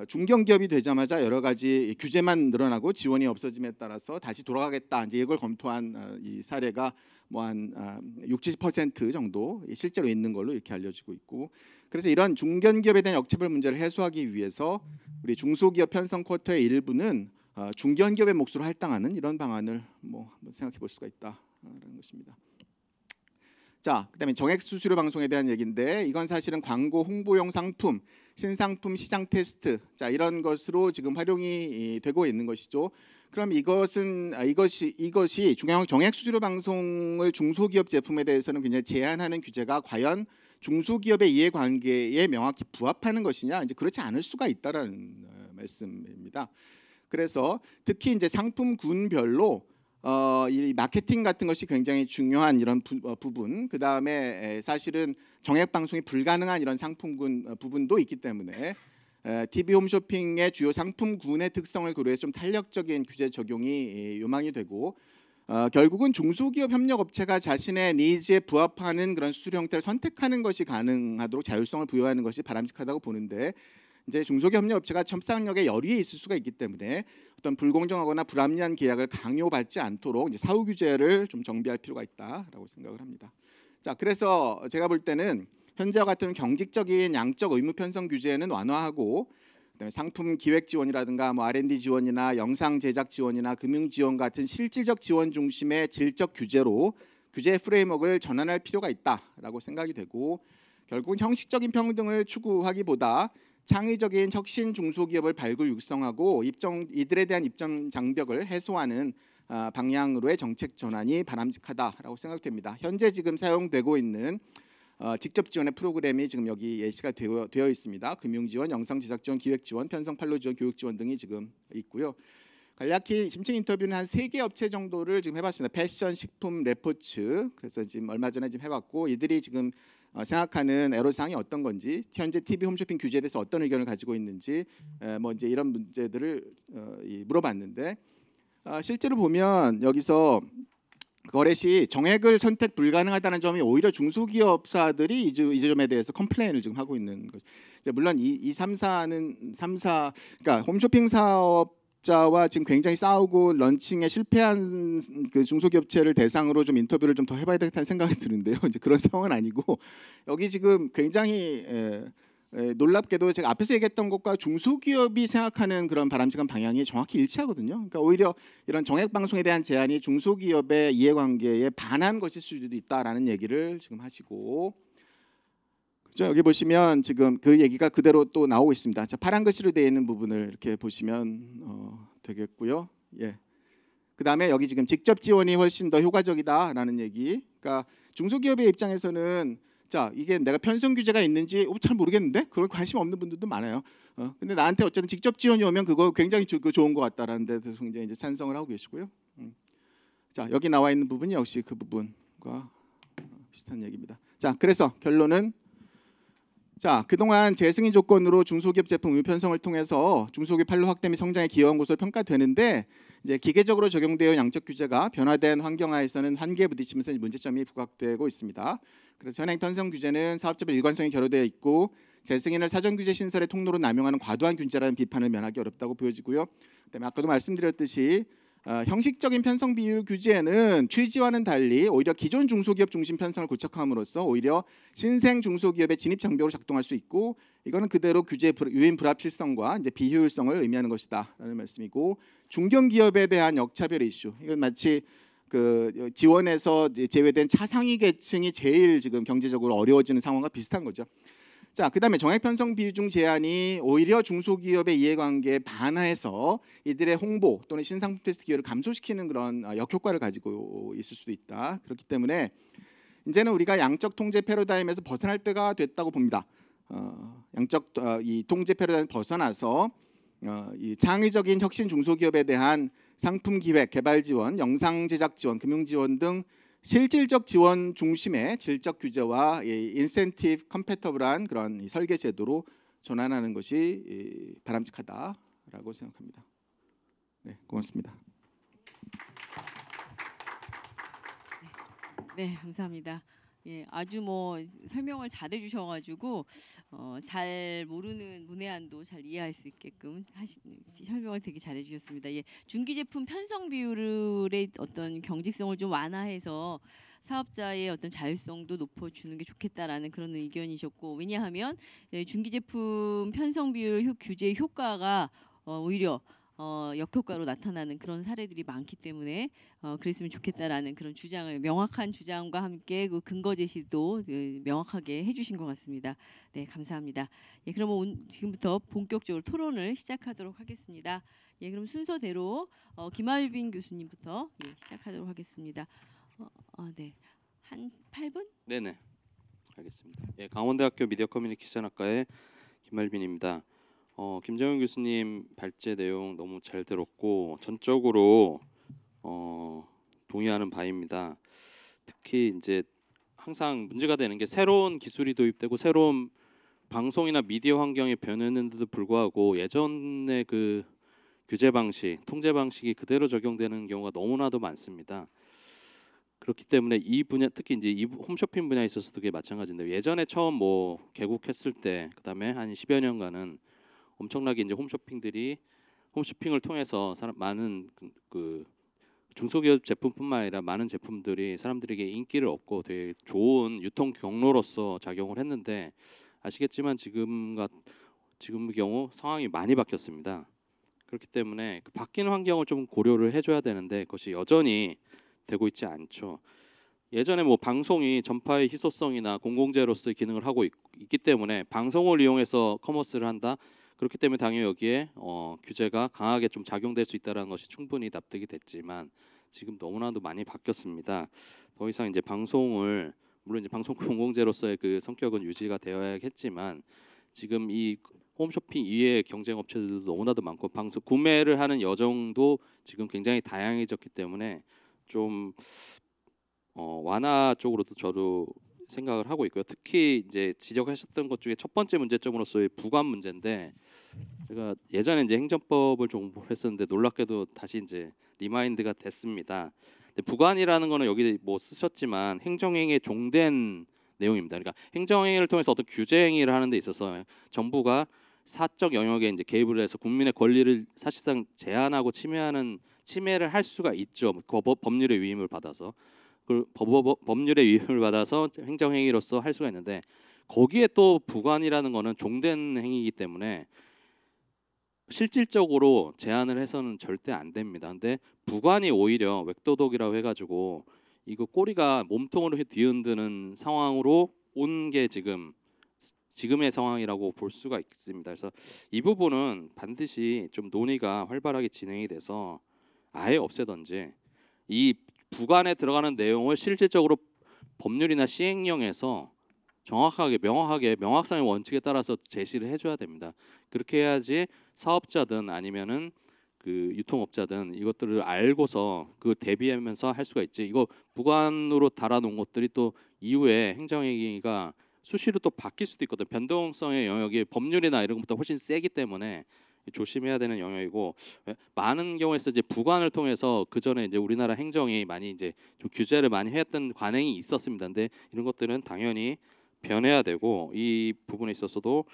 중견기업이 되자마자 여러 가지 규제만 늘어나고 지원이 없어짐에 따라서 다시 돌아가겠다 이제 이걸 검토한 이 사례가 뭐 한 60~70% 정도 실제로 있는 걸로 이렇게 알려지고 있고, 그래서 이런 중견기업에 대한 역체벌 문제를 해소하기 위해서 우리 중소기업 편성 쿼터의 일부는 중견기업의 몫으로 할당하는 이런 방안을 뭐 한번 생각해 볼 수가 있다라는 것입니다. 자, 그다음에 정액 수수료 방송에 대한 얘기인데 이건 사실은 광고 홍보용 상품, 신상품 시장 테스트, 자 이런 것으로 지금 활용이 되고 있는 것이죠. 그럼 이것이 중앙 정액 수수료 방송을 중소기업 제품에 대해서는 굉장히 제한하는 규제가 과연 중소기업의 이해관계에 명확히 부합하는 것이냐? 이제 그렇지 않을 수가 있다라는 말씀입니다. 그래서 특히 이제 상품군별로 이 마케팅 같은 것이 굉장히 중요한 이런 부분, 그 다음에 사실은 정액 방송이 불가능한 이런 상품군 부분도 있기 때문에 TV 홈쇼핑의 주요 상품군의 특성을 고려해서 좀 탄력적인 규제 적용이 요망이 되고 결국은 중소기업 협력업체가 자신의 니즈에 부합하는 그런 수수료 형태를 선택하는 것이 가능하도록 자율성을 부여하는 것이 바람직하다고 보는데, 이제 중소기업 협력업체가 협상력에 열의에 있을 수가 있기 때문에 어떤 불공정하거나 불합리한 계약을 강요받지 않도록 이제 사후 규제를 좀 정비할 필요가 있다라고 생각을 합니다. 자, 그래서 제가 볼 때는 현재와 같은 경직적인 양적 의무 편성 규제는 완화하고, 그다음에 상품 기획 지원이라든가 뭐 R&D 지원이나 영상 제작 지원이나 금융 지원 같은 실질적 지원 중심의 질적 규제로 규제 프레임워크를 전환할 필요가 있다라고 생각이 되고, 결국은 형식적인 평등을 추구하기보다 창의적인 혁신 중소기업을 발굴 육성하고 이들에 대한 입점 장벽을 해소하는 방향으로의 정책 전환이 바람직하다라고 생각됩니다. 현재 지금 사용되고 있는 직접 지원의 프로그램이 지금 여기 예시가 되어 있습니다. 금융 지원, 영상 제작 지원, 기획 지원, 편성 판로 지원, 교육 지원 등이 지금 있고요. 간략히 심층 인터뷰는 한 3개 업체 정도를 지금 해봤습니다. 패션, 식품, 레포츠. 그래서 지금 얼마 전에 지금 해봤고, 이들이 지금 생각하는 애로사항이 어떤 건지, 현재 TV 홈쇼핑 규제에 대해서 어떤 의견을 가지고 있는지, 뭐 이제 이런 문제들을 물어봤는데, 실제로 보면 여기서 거래 시 정액을 선택 불가능하다는 점이 오히려 중소기업사들이 이 점에 대해서 컴플레인을 지금 하고 있는 거죠. 물론 이 3사는 그러니까 홈쇼핑 사업자와 지금 굉장히 싸우고 런칭에 실패한 그 중소기업체를 대상으로 좀 인터뷰를 좀 더 해봐야 되겠다는 생각이 드는데요. 이제 그런 상황은 아니고 여기 지금 굉장히 놀랍게도 제가 앞에서 얘기했던 것과 중소기업이 생각하는 그런 바람직한 방향이 정확히 일치하거든요. 그러니까 오히려 이런 정액 방송에 대한 제한이 중소기업의 이해관계에 반한 것일 수도 있다라는 얘기를 지금 하시고, 그렇죠? 여기 보시면 지금 그 얘기가 그대로 또 나오고 있습니다. 자, 파란 글씨로 되어 있는 부분을 이렇게 보시면 되겠고요. 예. 그 다음에 여기 지금 직접 지원이 훨씬 더 효과적이다라는 얘기. 그러니까 중소기업의 입장에서는 자, 이게 내가 편성 규제가 있는지 잘 모르겠는데 그런 관심 없는 분들도 많아요. 근데 나한테 어쨌든 직접 지원이 오면 그거 굉장히 좋은 것 같다라는 데 대해서 굉장히 이제 찬성을 하고 계시고요. 자, 여기 나와 있는 부분이 역시 그 부분과 비슷한 얘기입니다. 자, 그래서 결론은 자, 그동안 재승인 조건으로 중소기업 제품 의무 편성을 통해서 중소기업 판로 확대 및 성장에 기여한 것으로 평가되는데 이제 기계적으로 적용되어 양적 규제가 변화된 환경하에서는 한계에 부딪히면서 문제점이 부각되고 있습니다. 그래서 현행 편성 규제는 사업자별 일관성이 결여되어 있고 재승인을 사전 규제 신설의 통로로 남용하는 과도한 규제라는 비판을 면하기 어렵다고 보여지고요. 그다음에 아까도 말씀드렸듯이 형식적인 편성 비율 규제는 취지와는 달리 오히려 기존 중소기업 중심 편성을 고착함으로써 오히려 신생 중소기업의 진입 장벽으로 작동할 수 있고 이거는 그대로 규제 유인 불합실성과 이제 비효율성을 의미하는 것이다라는 말씀이고 중견기업에 대한 역차별 이슈 이건 마치 그 지원에서 제외된 차상위 계층이 제일 지금 경제적으로 어려워지는 상황과 비슷한 거죠. 자, 그다음에 정액 편성 비중 제한이 오히려 중소기업의 이해관계에 반해서 이들의 홍보 또는 신상품 테스트 기여를 감소시키는 그런 역효과를 가지고 있을 수도 있다. 그렇기 때문에 이제는 우리가 양적 통제 패러다임에서 벗어날 때가 됐다고 봅니다. 이 통제 패러다임 벗어나서 이 창의적인 혁신 중소기업에 대한 상품 기획, 개발 지원, 영상 제작 지원, 금융 지원 등 실질적 지원 중심의 질적 규제와 인센티브 컴패터블한 그런 설계 제도로 전환하는 것이 바람직하다라고 생각합니다. 네, 고맙습니다. 네, 감사합니다. 예, 아주 뭐 설명을 잘해 주셔가지고 잘 모르는 문외한도 잘 이해할 수 있게끔 설명을 되게 잘해 주셨습니다. 예, 중기 제품 편성 비율의 어떤 경직성을 좀 완화해서 사업자의 어떤 자율성도 높여주는 게 좋겠다라는 그런 의견이셨고 왜냐하면 중기 제품 편성 비율 규제 효과가 오히려 역효과로 나타나는 그런 사례들이 많기 때문에 그랬으면 좋겠다라는 그런 주장을 명확한 주장과 함께 그 근거 제시도 명확하게 해주신 것 같습니다. 네, 감사합니다. 예, 그러면 지금부터 본격적으로 토론을 시작하도록 하겠습니다. 예, 그럼 순서대로 김하율빈 교수님부터 시작하도록 하겠습니다. 네, 한 8분? 네네, 알겠습니다. 예, 강원대학교 미디어 커뮤니케이션학과의 김하율빈입니다. 김정은 교수님 발제 내용 너무 잘 들었고 전적으로 동의하는 바입니다. 특히 이제 항상 문제가 되는 게 새로운 기술이 도입되고 새로운 방송이나 미디어 환경이 변했는데도 불구하고 예전의 그 규제 방식, 통제 방식이 그대로 적용되는 경우가 너무나도 많습니다. 그렇기 때문에 이 분야, 특히 이제 이 홈쇼핑 분야에 있어서도 그게 마찬가지인데 예전에 처음 뭐 개국했을 때 그다음에 한 10여 년간은 엄청나게 이제 홈쇼핑을 통해서 많은 그 중소기업 제품뿐만 아니라 많은 제품들이 사람들에게 인기를 얻고 되게 좋은 유통 경로로서 작용을 했는데 아시겠지만 지금의 경우 상황이 많이 바뀌었습니다. 그렇기 때문에 그 바뀌는 환경을 좀 고려를 해줘야 되는데 그것이 여전히 되고 있지 않죠. 예전에 뭐 방송이 전파의 희소성이나 공공재로서의 기능을 하고 있기 때문에 방송을 이용해서 커머스를 한다. 그렇기 때문에 당연히 여기에 규제가 강하게 좀 작용될 수 있다는 것이 충분히 납득이 됐지만 지금 너무나도 많이 바뀌었습니다. 더 이상 이제 방송을 물론 이제 방송 공공재로서의 그 성격은 유지가 되어야겠지만 지금 이 홈쇼핑 이외의 경쟁 업체들도 너무나도 많고 방송 구매를 하는 여정도 지금 굉장히 다양해졌기 때문에 좀 완화 쪽으로도 저도 생각을 하고 있고요. 특히 이제 지적하셨던 것 중에 첫 번째 문제점으로서의 부관 문제인데 제가 예전에 이제 행정법을 공부를 했었는데 놀랍게도 다시 이제 리마인드가 됐습니다. 근데 부관이라는 거는 여기 뭐 쓰셨지만 행정행위에 종된 내용입니다. 그러니까 행정행위를 통해서 어떤 규제행위를 하는 데 있어서 정부가 사적 영역에 이제 개입을 해서 국민의 권리를 사실상 제한하고 침해를 할 수가 있죠. 법률의 위임을 받아서 법률의 위임을 받아서 행정행위로서 할 수가 있는데 거기에 또 부관이라는 거는 종된 행위이기 때문에 실질적으로 제한을 해서는 절대 안 됩니다. 근데 부관이 오히려 웹도독이라고 해가지고 이거 꼬리가 몸통으로 뒤흔드는 상황으로 온 게 지금의 상황이라고 볼 수가 있습니다. 그래서 이 부분은 반드시 좀 논의가 활발하게 진행이 돼서 아예 없애던지 이 부관에 들어가는 내용을 실질적으로 법률이나 시행령에서 정확하게 명확하게 명확성의 원칙에 따라서 제시를 해줘야 됩니다. 그렇게 해야지 사업자든 아니면은 그 유통업자든 이것들을 알고서 그 대비하면서 할 수가 있지. 이거 부관으로 달아놓은 것들이 또 이후에 행정행위가 수시로 또 바뀔 수도 있거든. 변동성의 영역이 법률이나 이런 것보다 훨씬 세기 때문에 조심해야 되는 영역이고, 많은 경우에서 이제 부관을 통해서 그 전에 이제 우리나라 행정이 많이 이제 좀 규제를 많이 했던 관행이 있었습니다. 근데 이런 것들은 당연히 변해야 되고, 이 부분에 있어서도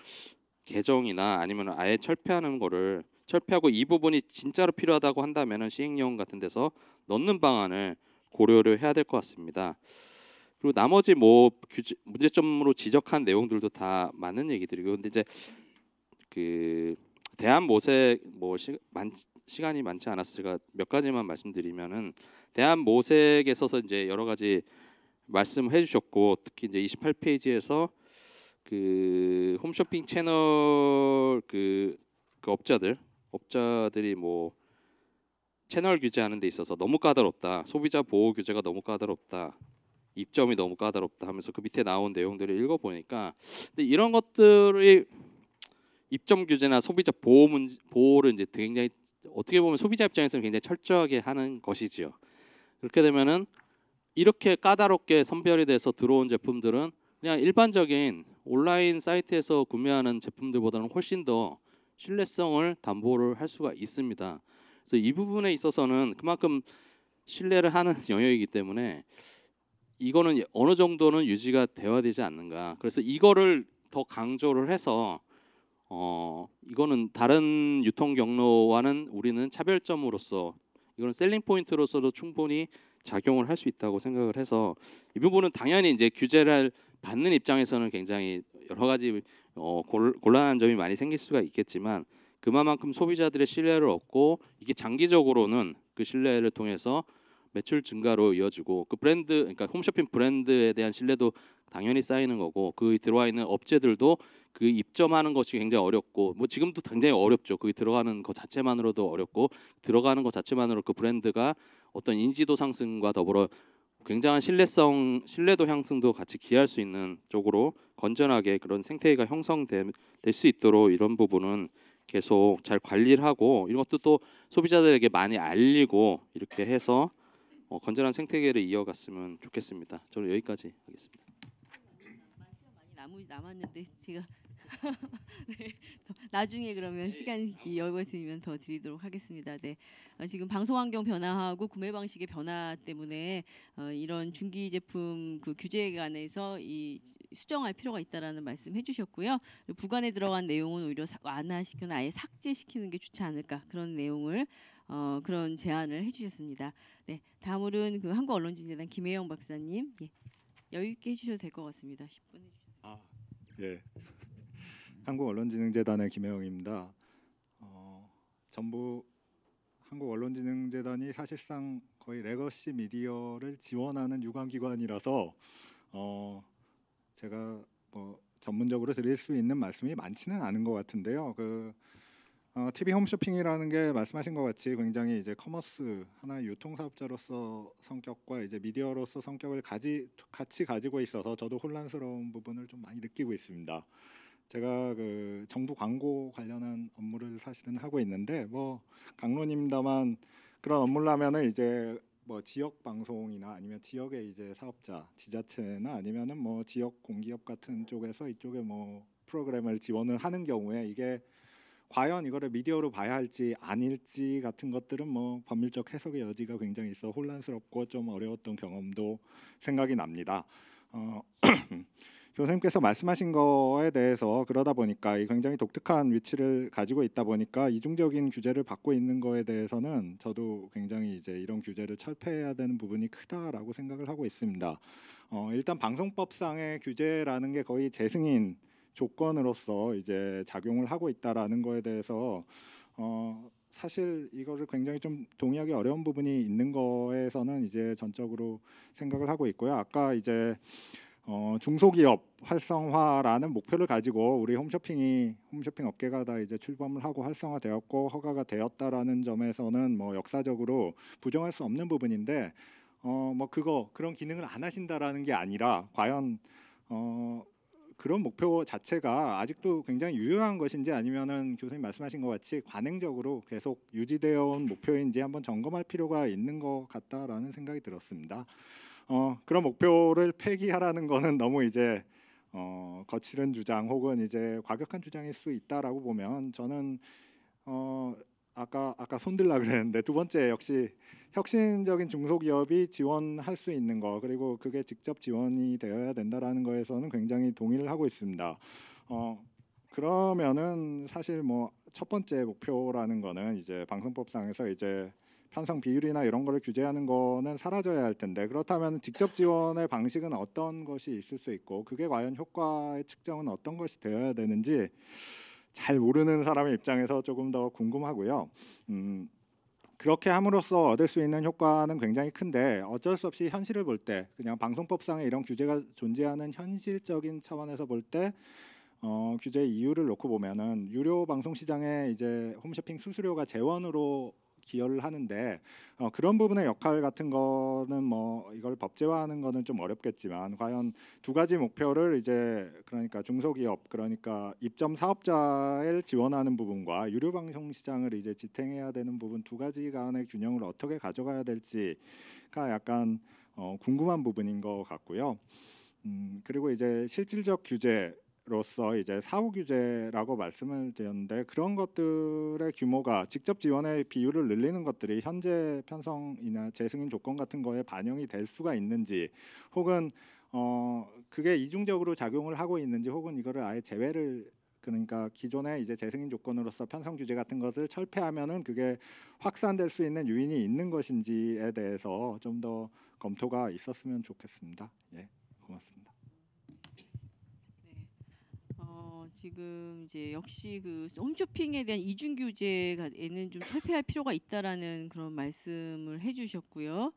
개정이나 아니면 아예 철폐하는 거를 철폐하고 이 부분이 진짜로 필요하다고 한다면은 시행령 같은 데서 넣는 방안을 고려를 해야 될 것 같습니다. 그리고 나머지 뭐 문제점으로 지적한 내용들도 다 맞는 얘기들이고, 근데 이제 그 대한 모색 시간이 많지 않아서 제가 몇 가지만 말씀드리면은, 대한 모색에 있어서 이제 여러 가지 말씀을 해주셨고, 특히 이제 28페이지에서 그 홈쇼핑 채널 그 업자들이 뭐 채널 규제하는 데 있어서 너무 까다롭다, 소비자 보호 규제가 너무 까다롭다, 입점이 너무 까다롭다 하면서 그 밑에 나온 내용들을 읽어보니까, 근데 이런 것들이 입점 규제나 소비자 보호를 이제 굉장히 어떻게 보면 소비자 입장에서는 굉장히 철저하게 하는 것이지요. 그렇게 되면은 이렇게 까다롭게 선별이 돼서 들어온 제품들은 그냥 일반적인 온라인 사이트에서 구매하는 제품들보다는 훨씬 더 신뢰성을 담보를 할 수가 있습니다. 그래서 이 부분에 있어서는 그만큼 신뢰를 하는 영역이기 때문에 이거는 어느 정도는 유지가 되어야 되지 않는가. 그래서 이거를 더 강조를 해서 이거는 다른 유통 경로와는 우리는 차별점으로서, 이거는 셀링 포인트로서도 충분히 작용을 할 수 있다고 생각을 해서, 이 부분은 당연히 이제 규제를 받는 입장에서는 굉장히 여러 가지 곤란한 점이 많이 생길 수가 있겠지만, 그만큼 소비자들의 신뢰를 얻고 이게 장기적으로는 그 신뢰를 통해서 매출 증가로 이어지고, 그 브랜드, 그러니까 홈쇼핑 브랜드에 대한 신뢰도 당연히 쌓이는 거고, 그 들어와 있는 업체들도 그 입점하는 것이 굉장히 어렵고, 뭐 지금도 굉장히 어렵죠. 그 들어가는 것 자체만으로도 어렵고, 들어가는 것 자체만으로 그 브랜드가 어떤 인지도 상승과 더불어 굉장한 신뢰도 향상도 같이 기할 수 있는 쪽으로 건전하게 그런 생태계가 형성될 수 있도록 이런 부분은 계속 잘 관리를 하고, 이런 것도 또 소비자들에게 많이 알리고 이렇게 해서 건전한 생태계를 이어갔으면 좋겠습니다. 저는 여기까지 하겠습니다. 많이 남았는데 제가 네, 나중에 그러면 시간이 여유있으면 더 드리도록 하겠습니다. 네, 지금 방송 환경 변화하고 구매 방식의 변화 때문에 이런 중기 제품 그 규제관에서 이 수정할 필요가 있다라는 말씀 해주셨고요. 부관에 들어간 내용은 오히려 완화시키거나 아예 삭제시키는 게 좋지 않을까, 그런 내용을 그런 제안을 해주셨습니다. 네, 다음으로는 그 한국언론진재단 김혜영 박사님, 예, 여유 있게 해주셔도 될 것 같습니다. 10분 해주셔도. 예. 한국언론진흥재단의 김혜영입니다. 전부 한국언론진흥재단이 사실상 거의 레거시 미디어를 지원하는 유관기관이라서 제가 뭐 전문적으로 드릴 수 있는 말씀이 많지는 않은 것 같은데요. TV 홈쇼핑이라는 게 말씀하신 것 같이 굉장히 이제 커머스 하나의 유통사업자로서 성격과 이제 미디어로서 성격을 같이 가지고 있어서 저도 혼란스러운 부분을 좀 많이 느끼고 있습니다. 제가 그 정부 광고 관련한 업무를 사실은 하고 있는데, 뭐 강론입니다만 그런 업무라면은 이제 뭐 지역 방송이나 아니면 지역의 이제 사업자, 지자체나 아니면은 뭐 지역 공기업 같은 쪽에서 이쪽에 뭐 프로그램을 지원을 하는 경우에 이게 과연 이거를 미디어로 봐야 할지 아닐지 같은 것들은 뭐 법률적 해석의 여지가 굉장히 있어 혼란스럽고 좀 어려웠던 경험도 생각이 납니다. 교수님께서 말씀하신 거에 대해서 그러다 보니까 이 굉장히 독특한 위치를 가지고 있다 보니까 이중적인 규제를 받고 있는 거에 대해서는 저도 굉장히 이제 이런 규제를 철폐해야 되는 부분이 크다라고 생각을 하고 있습니다. 일단 방송법상의 규제라는 게 거의 재승인 조건으로서 이제 작용을 하고 있다라는 거에 대해서 사실 이거를 굉장히 좀 동의하기 어려운 부분이 있는 거에서는 이제 전적으로 생각을 하고 있고요. 아까 이제 중소기업 활성화라는 목표를 가지고 우리 홈쇼핑 업계가 다 이제 출범을 하고 활성화되었고 허가가 되었다라는 점에서는 뭐 역사적으로 부정할 수 없는 부분인데 뭐 그런 기능을 안 하신다라는 게 아니라 과연 그런 목표 자체가 아직도 굉장히 유효한 것인지 아니면은 교수님 말씀하신 것 같이 관행적으로 계속 유지되어 온 목표인지 한번 점검할 필요가 있는 것 같다라는 생각이 들었습니다. 그런 목표를 폐기하라는 거는 너무 이제 거칠은 주장 혹은 이제 과격한 주장일 수 있다라고 보면 저는 아까 손들라 그랬는데 두 번째 역시 혁신적인 중소기업이 지원할 수 있는 거 그리고 그게 직접 지원이 되어야 된다라는 거에서는 굉장히 동의를 하고 있습니다. 그러면은 사실 뭐 첫 번째 목표라는 거는 이제 방송법상에서 이제 편성 비율이나 이런 거를 규제하는 거는 사라져야 할 텐데 그렇다면 직접 지원의 방식은 어떤 것이 있을 수 있고 그게 과연 효과의 측정은 어떤 것이 되어야 되는지 잘 모르는 사람의 입장에서 조금 더 궁금하고요. 그렇게 함으로써 얻을 수 있는 효과는 굉장히 큰데 어쩔 수 없이 현실을 볼 때 그냥 방송법상에 이런 규제가 존재하는 현실적인 차원에서 볼 때 규제 이유를 놓고 보면은 유료 방송 시장에 이제 홈쇼핑 수수료가 재원으로 기여를 하는데 그런 부분의 역할 같은 거는 뭐 이걸 법제화하는 거는 좀 어렵겠지만 과연 두 가지 목표를 이제 그러니까 중소기업 그러니까 입점 사업자를 지원하는 부분과 유료 방송 시장을 이제 지탱해야 되는 부분 두 가지 간의 균형을 어떻게 가져가야 될지가 약간 궁금한 부분인 것 같고요. 그리고 이제 실질적 규제 로서 이제 사후 규제라고 말씀을 드렸는데 그런 것들의 규모가 직접 지원의 비율을 늘리는 것들이 현재 편성이나 재승인 조건 같은 거에 반영이 될 수가 있는지 혹은 그게 이중적으로 작용을 하고 있는지 혹은 이거를 아예 제외를 그러니까 기존의 이제 재승인 조건으로서 편성 규제 같은 것을 철폐하면은 그게 확산될 수 있는 요인이 있는 것인지에 대해서 좀 더 검토가 있었으면 좋겠습니다. 예, 고맙습니다. 지금 이제 역시 그 홈쇼핑에 대한 이중 규제에는 좀 철폐할 필요가 있다라는 그런 말씀을 해주셨고요.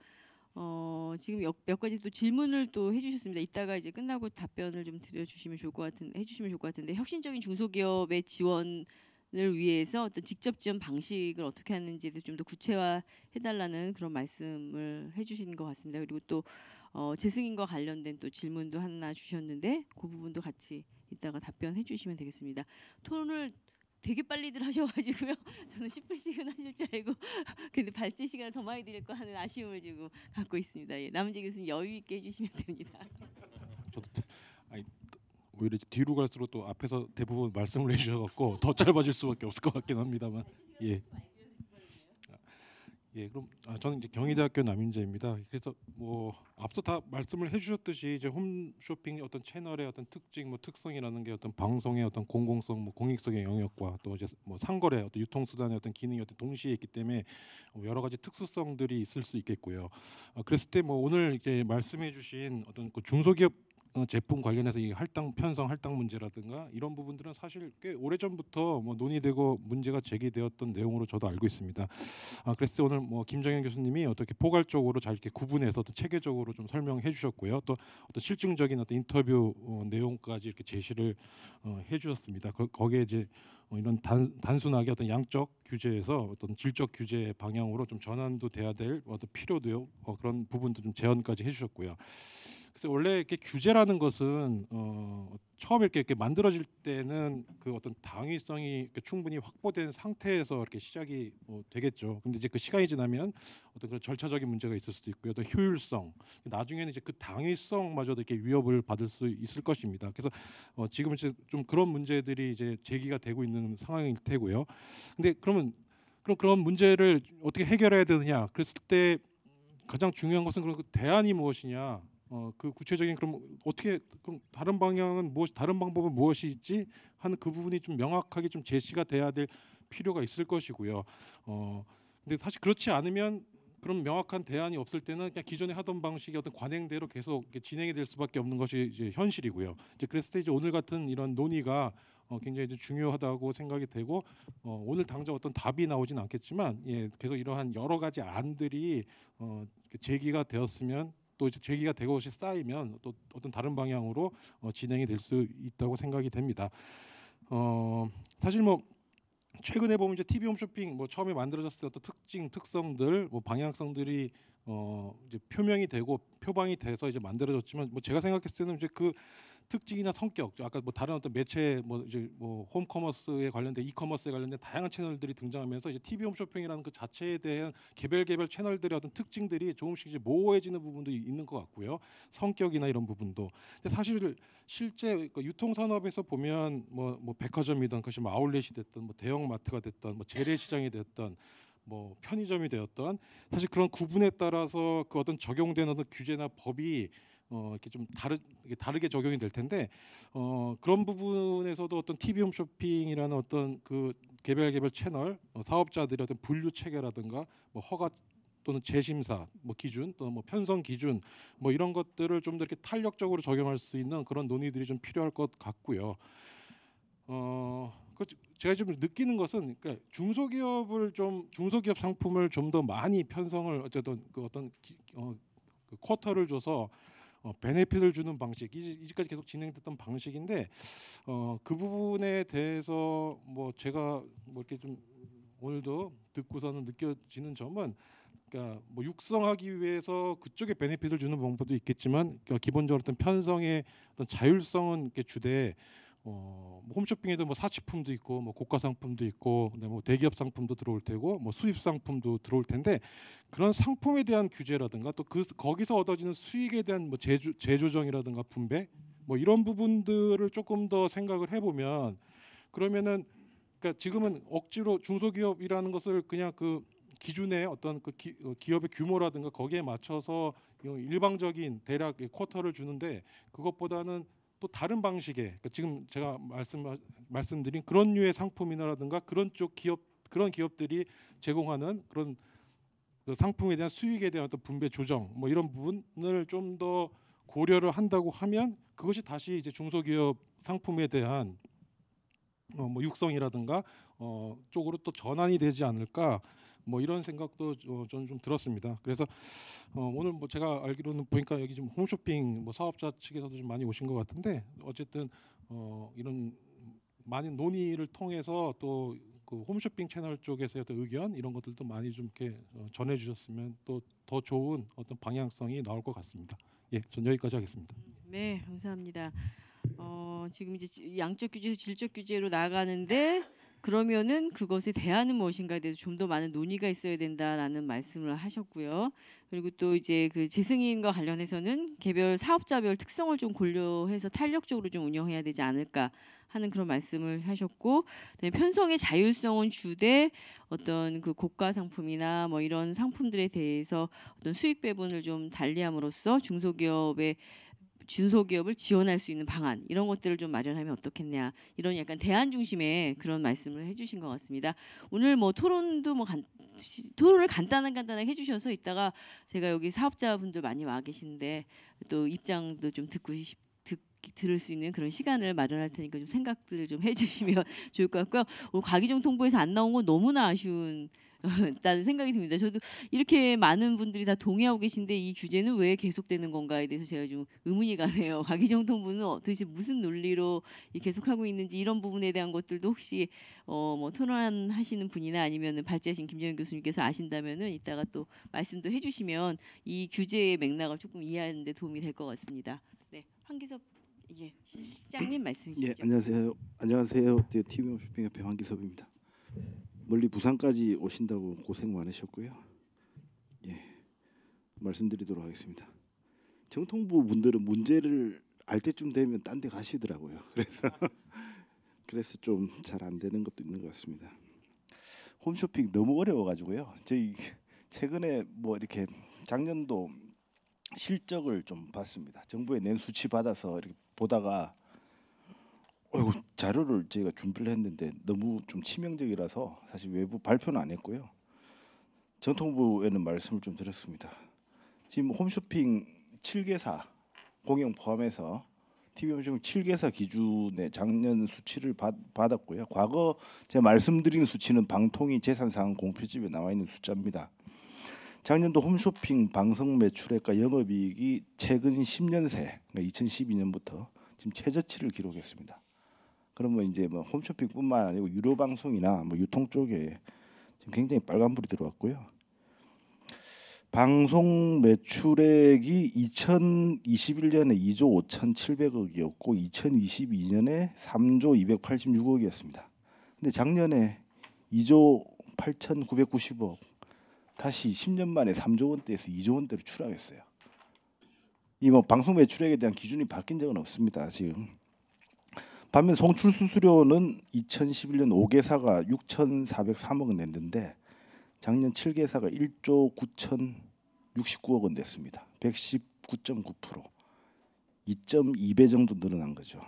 지금 몇 가지 또 질문을 또 해주셨습니다. 이따가 이제 끝나고 답변을 좀 해주시면 좋을 것 같은데 혁신적인 중소기업의 지원을 위해서 어떤 직접 지원 방식을 어떻게 하는지에 대해서 좀 더 구체화해달라는 그런 말씀을 해주신 것 같습니다. 그리고 또 재승인과 관련된 또 질문도 하나 주셨는데 그 부분도 같이 이따가 답변해 주시면 되겠습니다. 토론을 되게 빨리들 하셔가지고요. 저는 10분씩은 하실 줄 알고 근데 발제 시간을 더 많이 드릴 거 하는 아쉬움을 지금 갖고 있습니다. 예, 남은재 교수님 여유 있게 해주시면 됩니다. 저도 아니, 오히려 뒤로 갈수록 또 앞에서 대부분 말씀을 해주셔갖고 더 짧아질 수밖에 없을 것 같긴 합니다만 예. 예, 그럼 저는 이제 경희대학교 남인재입니다. 그래서 뭐 앞서 다 말씀을 해주셨듯이 이제 홈쇼핑 어떤 채널의 어떤 특징, 뭐 특성이라는 게 어떤 방송의 어떤 공공성, 뭐 공익성의 영역과 또 이제 뭐 상거래, 어떤 유통수단의 어떤 기능이 어떤 동시에 있기 때문에 여러 가지 특수성들이 있을 수 있겠고요. 그랬을 때 뭐 오늘 이제 말씀해주신 어떤 그 중소기업 제품 관련해서 이 편성 할당 문제라든가 이런 부분들은 사실 꽤 오래전부터 뭐 논의되고 문제가 제기되었던 내용으로 저도 알고 있습니다. 그래서 오늘 뭐 김정현 교수님이 어떻게 포괄적으로 잘 이렇게 구분해서 어떤 체계적으로 좀 설명해 주셨고요. 또 어떤 실증적인 어떤 인터뷰 내용까지 이렇게 제시를 해 주셨습니다. 거기에 이제 이런 단순하게 어떤 양적 규제에서 어떤 질적 규제 방향으로 좀 전환도 돼야 될 어떤 필요도요. 그런 부분도 좀 제언까지 해 주셨고요. 그래서 원래 이렇게 규제라는 것은 처음에 이렇게 만들어질 때는 그 어떤 당위성이 충분히 확보된 상태에서 이렇게 시작이 되겠죠. 근데 이제 그 시간이 지나면 어떤 그런 절차적인 문제가 있을 수도 있고요. 또 효율성, 나중에는 이제 그 당위성마저도 이렇게 위협을 받을 수 있을 것입니다. 그래서 지금 이제 좀 그런 문제들이 이제 제기가 되고 있는 상황일 테고요. 근데 그럼 그런 문제를 어떻게 해결해야 되느냐? 그랬을 때 가장 중요한 것은 그럼 그 대안이 무엇이냐? 그 구체적인 그럼 어떻게 그럼 다른 방향은 다른 방법은 무엇이 있지 하는 그 부분이 좀 명확하게 좀 제시가 돼야 될 필요가 있을 것이고요. 근데 사실 그렇지 않으면 그런 명확한 대안이 없을 때는 그냥 기존에 하던 방식의 어떤 관행대로 계속 진행이 될 수밖에 없는 것이 이제 현실이고요. 이제 그랬을 때 이제 오늘 같은 이런 논의가 굉장히 이제 중요하다고 생각이 되고 오늘 당장 어떤 답이 나오진 않겠지만 예, 계속 이러한 여러 가지 안들이 제기가 되었으면 또 제기가 되고 쌓이면 또 어떤 다른 방향으로 진행이 될 수 있다고 생각이 됩니다. 사실 뭐 최근에 보면 이제 TV 홈쇼핑 뭐 처음에 만들어졌을 때 어떤 특성들, 뭐 방향성들이 이제 표명이 되고 표방이 돼서 이제 만들어졌지만 뭐 제가 생각했을 때는 이제 그 특징이나 성격, 아까 뭐 다른 어떤 매체 뭐 이제 뭐 홈커머스에 관련된 이커머스에 관련된 다양한 채널들이 등장하면서 이제 TV 홈쇼핑이라는 그 자체에 대한 개별 채널들의 어떤 특징들이 조금씩 이제 모호해지는 부분도 있는 것 같고요. 성격이나 이런 부분도. 근데 사실 실제 그 유통 산업에서 보면 뭐 백화점이든 그것이 뭐 아울렛이 됐든 뭐 대형 마트가 됐든 뭐 재래시장이 됐든 뭐 편의점이 되었던 사실 그런 구분에 따라서 그 어떤 적용되는 어떤 규제나 법이 이렇게 좀 다르게 적용이 될 텐데 그런 부분에서도 어떤 TV 홈쇼핑이라는 어떤 그 개별 채널 사업자들의 어떤 분류 체계라든가 뭐 허가 또는 재심사 뭐 기준 또는 뭐 편성 기준 뭐 이런 것들을 좀 더 이렇게 탄력적으로 적용할 수 있는 그런 논의들이 좀 필요할 것 같고요. 제가 좀 느끼는 것은 그러니까 중소기업 상품을 좀 더 많이 편성을 어쨌든 그 어떤 그 쿼터를 줘서 베네핏을 주는 방식 이제까지 계속 진행됐던 방식인데 그 부분에 대해서 뭐 제가 뭐 이렇게 좀 오늘도 듣고서는 느껴지는 점은 그러니까 뭐 육성하기 위해서 그쪽에 베네핏을 주는 방법도 있겠지만 그러니까 기본적으로 어떤 편성의 어떤 자율성은 이렇게 주되 뭐 홈쇼핑에도 뭐 사치품도 있고 뭐 고가 상품도 있고 그다음에 뭐 대기업 상품도 들어올 테고 뭐 수입 상품도 들어올 텐데 그런 상품에 대한 규제라든가 또 거기서 얻어지는 수익에 대한 뭐 재조정이라든가 분배 뭐 이런 부분들을 조금 더 생각을 해보면 그러면은 그러니까 지금은 억지로 중소기업이라는 것을 그냥 그 기준의 어떤 그 기업의 규모라든가 거기에 맞춰서 일방적인 대략 쿼터를 주는데 그것보다는 또 다른 방식의 그러니까 지금 제가 말씀드린 그런 류의 상품이라든가 그런 기업들이 제공하는 그런 그 상품에 대한 수익에 대한 어떤 분배 조정 뭐 이런 부분을 좀 더 고려를 한다고 하면 그것이 다시 이제 중소기업 상품에 대한 뭐 육성이라든가 쪽으로 또 전환이 되지 않을까 뭐 이런 생각도 저는 좀 들었습니다. 그래서 오늘 뭐 제가 알기로는 보니까 여기 좀 홈쇼핑 뭐 사업자 측에서도 좀 많이 오신 것 같은데 어쨌든 이런 많은 논의를 통해서 또 그 홈쇼핑 채널 쪽에서의 어떤 의견 이런 것들도 많이 좀 이렇게 전해주셨으면 또 더 좋은 어떤 방향성이 나올 것 같습니다. 예, 전 여기까지 하겠습니다. 네, 감사합니다. 지금 이제 양적 규제에서 질적 규제로 나아가는데 그러면은 그것에 대안은 무엇인가에 대해서 좀 더 많은 논의가 있어야 된다라는 말씀을 하셨고요. 그리고 또 이제 그 재승인과 관련해서는 개별 사업자별 특성을 좀 고려해서 탄력적으로 좀 운영해야 되지 않을까 하는 그런 말씀을 하셨고, 그다음에 편성의 자율성은 주되 어떤 그 고가 상품이나 뭐 이런 상품들에 대해서 어떤 수익 배분을 좀 달리함으로써 중소기업을 지원할 수 있는 방안 이런 것들을 좀 마련하면 어떻겠냐 이런 약간 대안 중심의 그런 말씀을 해주신 것 같습니다. 오늘 뭐 토론도 토론을 간단하게 해주셔서 이따가 제가 여기 사업자분들 많이 와 계시는데 또 입장도 좀 들을 수 있는 그런 시간을 마련할 테니까 좀 생각들을 좀 해주시면 좋을 것 같고요. 오늘 과기정 통보에서 안 나온 건 너무나 아쉬운 다는 생각이 듭니다. 저도 이렇게 많은 분들이 다 동의하고 계신데 이 규제는 왜 계속되는 건가에 대해서 제가 좀 의문이 가네요. 과기정 통보는 도대체 무슨 논리로 계속하고 있는지 이런 부분에 대한 것들도 혹시 뭐 토론하시는 분이나 아니면은 발제하신 김정현 교수님께서 아신다면은 이따가 또 말씀도 해주시면 이 규제의 맥락을 조금 이해하는 데 도움이 될 것 같습니다. 네, 황기섭 실장님 말씀해 주시죠. 예, 안녕하세요. TV 홈쇼핑협회 황기섭입니다. 멀리 부산까지 오신다고 고생 많으셨고요. 예, 말씀드리도록 하겠습니다. 정통부 분들은 문제를 알 때쯤 되면 딴 데 가시더라고요. 그래서 좀 잘 안 되는 것도 있는 것 같습니다. 홈쇼핑 너무 어려워가지고요. 저희 최근에 뭐 이렇게 작년도 실적을 좀 봤습니다. 정부에 낸 수치 받아서 이렇게 보다가 자료를 제가 준비를 했는데 너무 좀 치명적이라서 사실 외부 발표는 안 했고요. 정통부에는 말씀을 좀 드렸습니다. 지금 홈쇼핑 7개사 공영 포함해서 TV 홈쇼핑 7개사 기준의 작년 수치를 받았고요. 과거 제가 말씀드린 수치는 방통위 재산상 공표집에 나와 있는 숫자입니다. 작년도 홈쇼핑 방송 매출액과 영업이익이 최근 10년 새, 그러니까 2012년부터 지금 최저치를 기록했습니다. 그러면 이제 뭐 홈쇼핑뿐만 아니고 유료 방송이나 뭐 유통 쪽에 지금 굉장히 빨간불이 들어왔고요. 방송 매출액이 2021년에 2조 5,700억이었고 2022년에 3조 286억이었습니다. 근데 작년에 2조 8,990억, 다시 10년 만에 3조 원대에서 2조 원대로 추락했어요. 이 뭐 방송 매출액에 대한 기준이 바뀐 적은 없습니다. 지금. 반면 송출 수수료는 2011년 5개사가 6,403억 냈는데 작년 7개사가 1조 9,069억 원 냈습니다. 119.9%, 2.2배 정도 늘어난 거죠.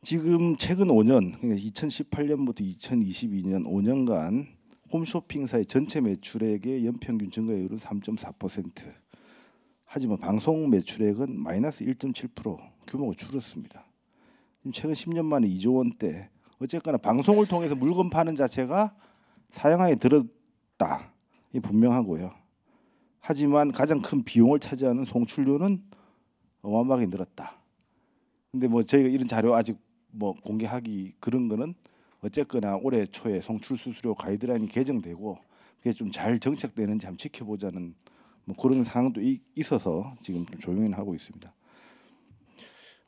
지금 최근 5년, 그러니까 2018년부터 2022년 5년간 홈쇼핑사의 전체 매출액의 연평균 증가율은 3.4%. 하지만 방송 매출액은 마이너스 1.7% 규모가 줄었습니다. 지금 최근 10년 만에 2조 원대. 어쨌거나 방송을 통해서 물건 파는 자체가 사양하에 들었다. 이 분명하고요. 하지만 가장 큰 비용을 차지하는 송출료는 어마어마하게 늘었다. 근데 뭐 저희가 이런 자료 아직 뭐 공개하기 그런 거는 어쨌거나 올해 초에 송출 수수료 가이드라인이 개정되고 그게 좀 잘 정착되는지 한번 지켜보자는 뭐 그런 상황도 있어서 지금 좀 조용히 하고 있습니다.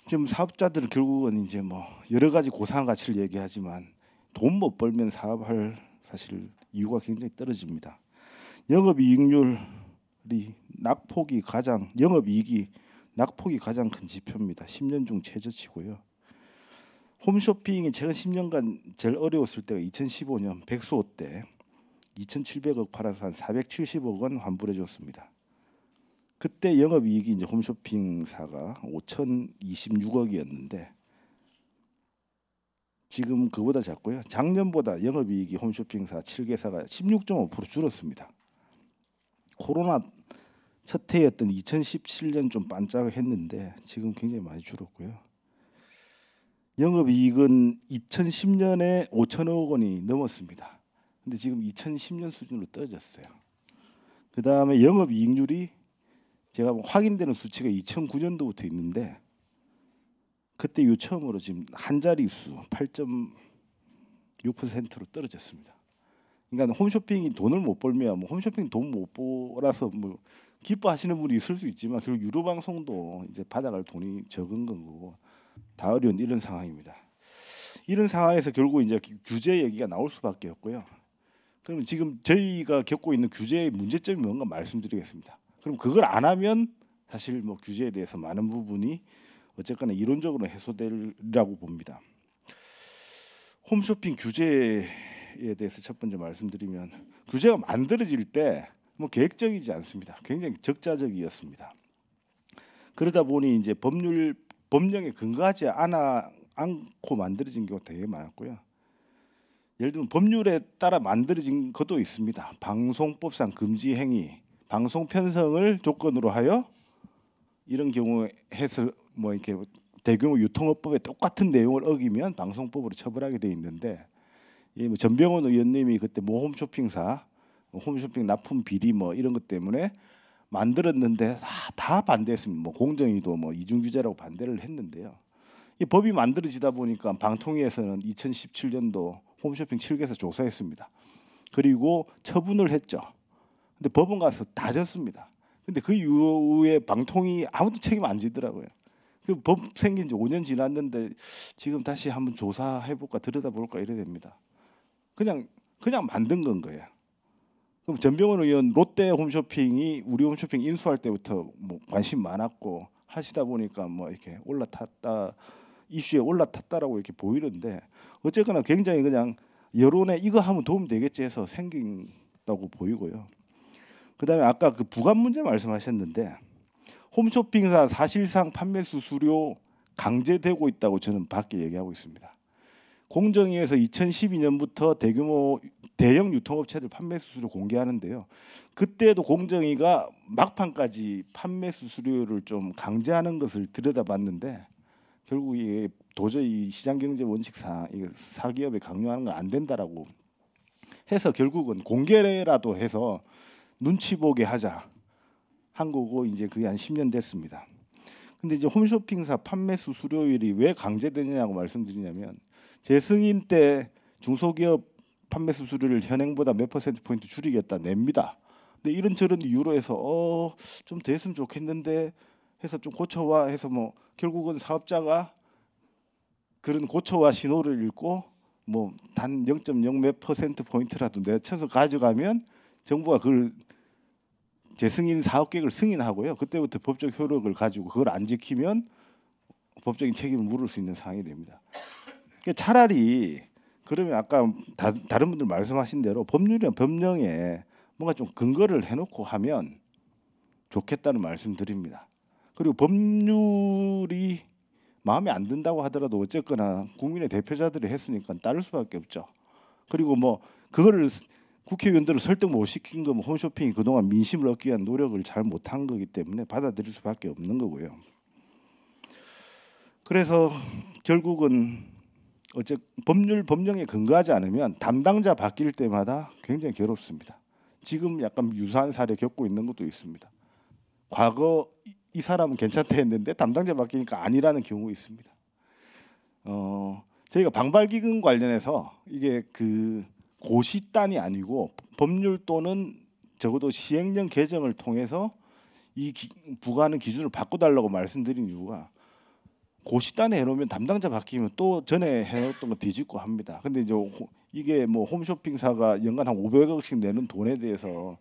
지금 사업자들은 결국은 이제 뭐 여러 가지 고상한 가치를 얘기하지만 돈 못 벌면 사업할 사실 이유가 굉장히 떨어집니다. 영업이익이 낙폭이 가장 큰 지표입니다. 10년 중 최저치고요. 홈쇼핑이 최근 10년간 제일 어려웠을 때가 2015년 백수호 때 2,700억 팔아서 한 470억 원 환불해 줬습니다. 그때 영업이익이 이제 홈쇼핑사가 5,026억이었는데 지금 그보다 작고요. 작년보다 영업이익이 홈쇼핑사 7개사가 16.5% 줄었습니다. 코로나 첫 해였던 2017년 좀 반짝했는데 지금 굉장히 많이 줄었고요. 영업이익은 2010년에 5천억 원이 넘었습니다. 근데 지금 2010년 수준으로 떨어졌어요. 그 다음에 영업이익률이 제가 확인되는 수치가 2009년도부터 있는데 그때 이후 처음으로 지금 한 자릿수 8.6%로 떨어졌습니다. 그러니까 홈쇼핑이 돈을 못 벌면 뭐 홈쇼핑 돈 못 벌어서 뭐 기뻐하시는 분이 있을 수 있지만 결국 유료 방송도 이제 받아갈 돈이 적은 거고 다 어려운 이런 상황입니다. 이런 상황에서 결국 이제 규제 얘기가 나올 수밖에 없고요. 그럼 지금 저희가 겪고 있는 규제의 문제점이 뭔가 말씀드리겠습니다. 그럼 그걸 안 하면 사실 뭐 규제에 대해서 많은 부분이 어쨌거나 이론적으로 해소되리라고 봅니다. 홈쇼핑 규제에 대해서 첫 번째 말씀드리면 규제가 만들어질 때 뭐 계획적이지 않습니다. 굉장히 적자적이었습니다. 그러다 보니 이제 법령에 근거하지 않고 만들어진 경우가 되게 많았고요. 예를 들면 법률에 따라 만들어진 것도 있습니다. 방송법상 금지 행위, 방송 편성을 조건으로 하여 이런 경우에 해서 뭐 이렇게 대규모 유통업법에 똑같은 내용을 어기면 방송법으로 처벌하게 돼 있는데 뭐 전병헌 의원님이 그때 모 홈쇼핑사 홈쇼핑 납품 비리 뭐 이런 것 때문에 만들었는데 다 반대했습니다. 뭐 공정위도 뭐 이중 규제라고 반대를 했는데요. 이 법이 만들어지다 보니까 방통위에서는 2017년도 홈쇼핑 7개사 조사했습니다. 그리고 처분을 했죠. 근데 법원 가서 다 졌습니다. 근데 그 이후에 방통위 아무도 책임 안 지더라고요. 그 법 생긴 지 5년 지났는데 지금 다시 한번 조사해볼까 들여다볼까 이래 됩니다. 그냥 만든 건 거예요. 그럼 전병헌 의원 롯데 홈쇼핑이 우리 홈쇼핑 인수할 때부터 뭐 관심 많았고 하시다 보니까 뭐 이렇게 이슈에 올라탔다라고 이렇게 보이는데 어쨌거나 굉장히 그냥 여론에 이거 하면 도움 되겠지 해서 생긴다고 보이고요. 그다음에 아까 그 부감 문제 말씀하셨는데 홈쇼핑사 사실상 판매 수수료 강제되고 있다고 저는 밖에 얘기하고 있습니다. 공정위에서 2012년부터 대형 유통업체들 판매 수수료 공개하는데요. 그때도 공정위가 막판까지 판매 수수료를 좀 강제하는 것을 들여다봤는데 결국 이게 도저히 시장경제 원칙상 사기업에 강요하는 건 안 된다라고 해서 결국은 공개라도 해서 눈치 보게 하자 한 거고 이제 그게 한 10년 됐습니다. 근데 이제 홈쇼핑사 판매 수수료율이 왜 강제되느냐고 말씀드리냐면 재승인 때 중소기업 판매 수수료를 현행보다 몇 퍼센트 포인트 줄이겠다 냅니다. 근데 이런저런 이유로 해서 좀 됐으면 좋겠는데 해서 좀 고쳐와 해서 뭐 결국은 사업자가 그런 고쳐와 신호를 읽고 뭐 단 0.0 몇 퍼센트 포인트라도 내쳐서 가져가면 정부가 그걸 재승인 사업 계획을 승인하고요. 그때부터 법적 효력을 가지고 그걸 안 지키면 법적인 책임을 물을 수 있는 상황이 됩니다. 그러니까 차라리 그러면 아까 다른 분들 말씀하신 대로 법률이나 법령에 뭔가 좀 근거를 해놓고 하면 좋겠다는 말씀드립니다. 그리고 법률이 마음에 안 든다고 하더라도 어쨌거나 국민의 대표자들이 했으니까 따를 수밖에 없죠. 그리고 뭐 그거를 국회의원들을 설득 못 시킨 거면 홈쇼핑이 그동안 민심을 얻기 위한 노력을 잘 못한 거기 때문에 받아들일 수밖에 없는 거고요. 그래서 결국은 법령에 근거하지 않으면 담당자 바뀔 때마다 굉장히 괴롭습니다. 지금 약간 유사한 사례 겪고 있는 것도 있습니다. 과거 이 사람은 괜찮다 했는데 담당자 바뀌니까 아니라는 경우 있습니다. 저희가 방발기금 관련해서 이게 그 고시단이 아니고 법률 또는 적어도 시행령 개정을 통해서 부과하는 기준을 바꿔달라고 말씀드린 이유가 고시단에 해놓으면 담당자 바뀌면 또 전에 해놓았던 거 뒤집고 합니다. 근데 이제 이게 뭐 홈쇼핑사가 연간 한 500억씩 내는 돈에 대해서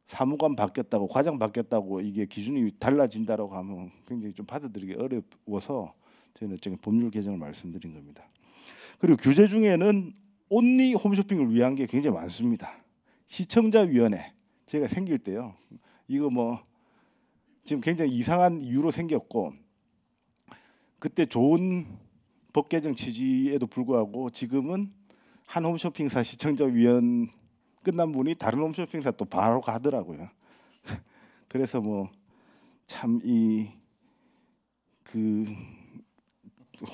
사무관 바뀌었다고 과장 바뀌었다고 이게 기준이 달라진다라고 하면 굉장히 좀 받아들이기 어려워서 저희는 어쨌든 법률 개정을 말씀드린 겁니다. 그리고 규제 중에는 온리 홈쇼핑을 위한 게 굉장히 많습니다. 시청자위원회 제가 생길 때요. 이거 뭐 지금 굉장히 이상한 이유로 생겼고 그때 좋은 법 개정 취지에도 불구하고 지금은 한 홈쇼핑사 시청자위원 끝난 분이 다른 홈쇼핑사 또 바로 가더라고요. 그래서 뭐 참 그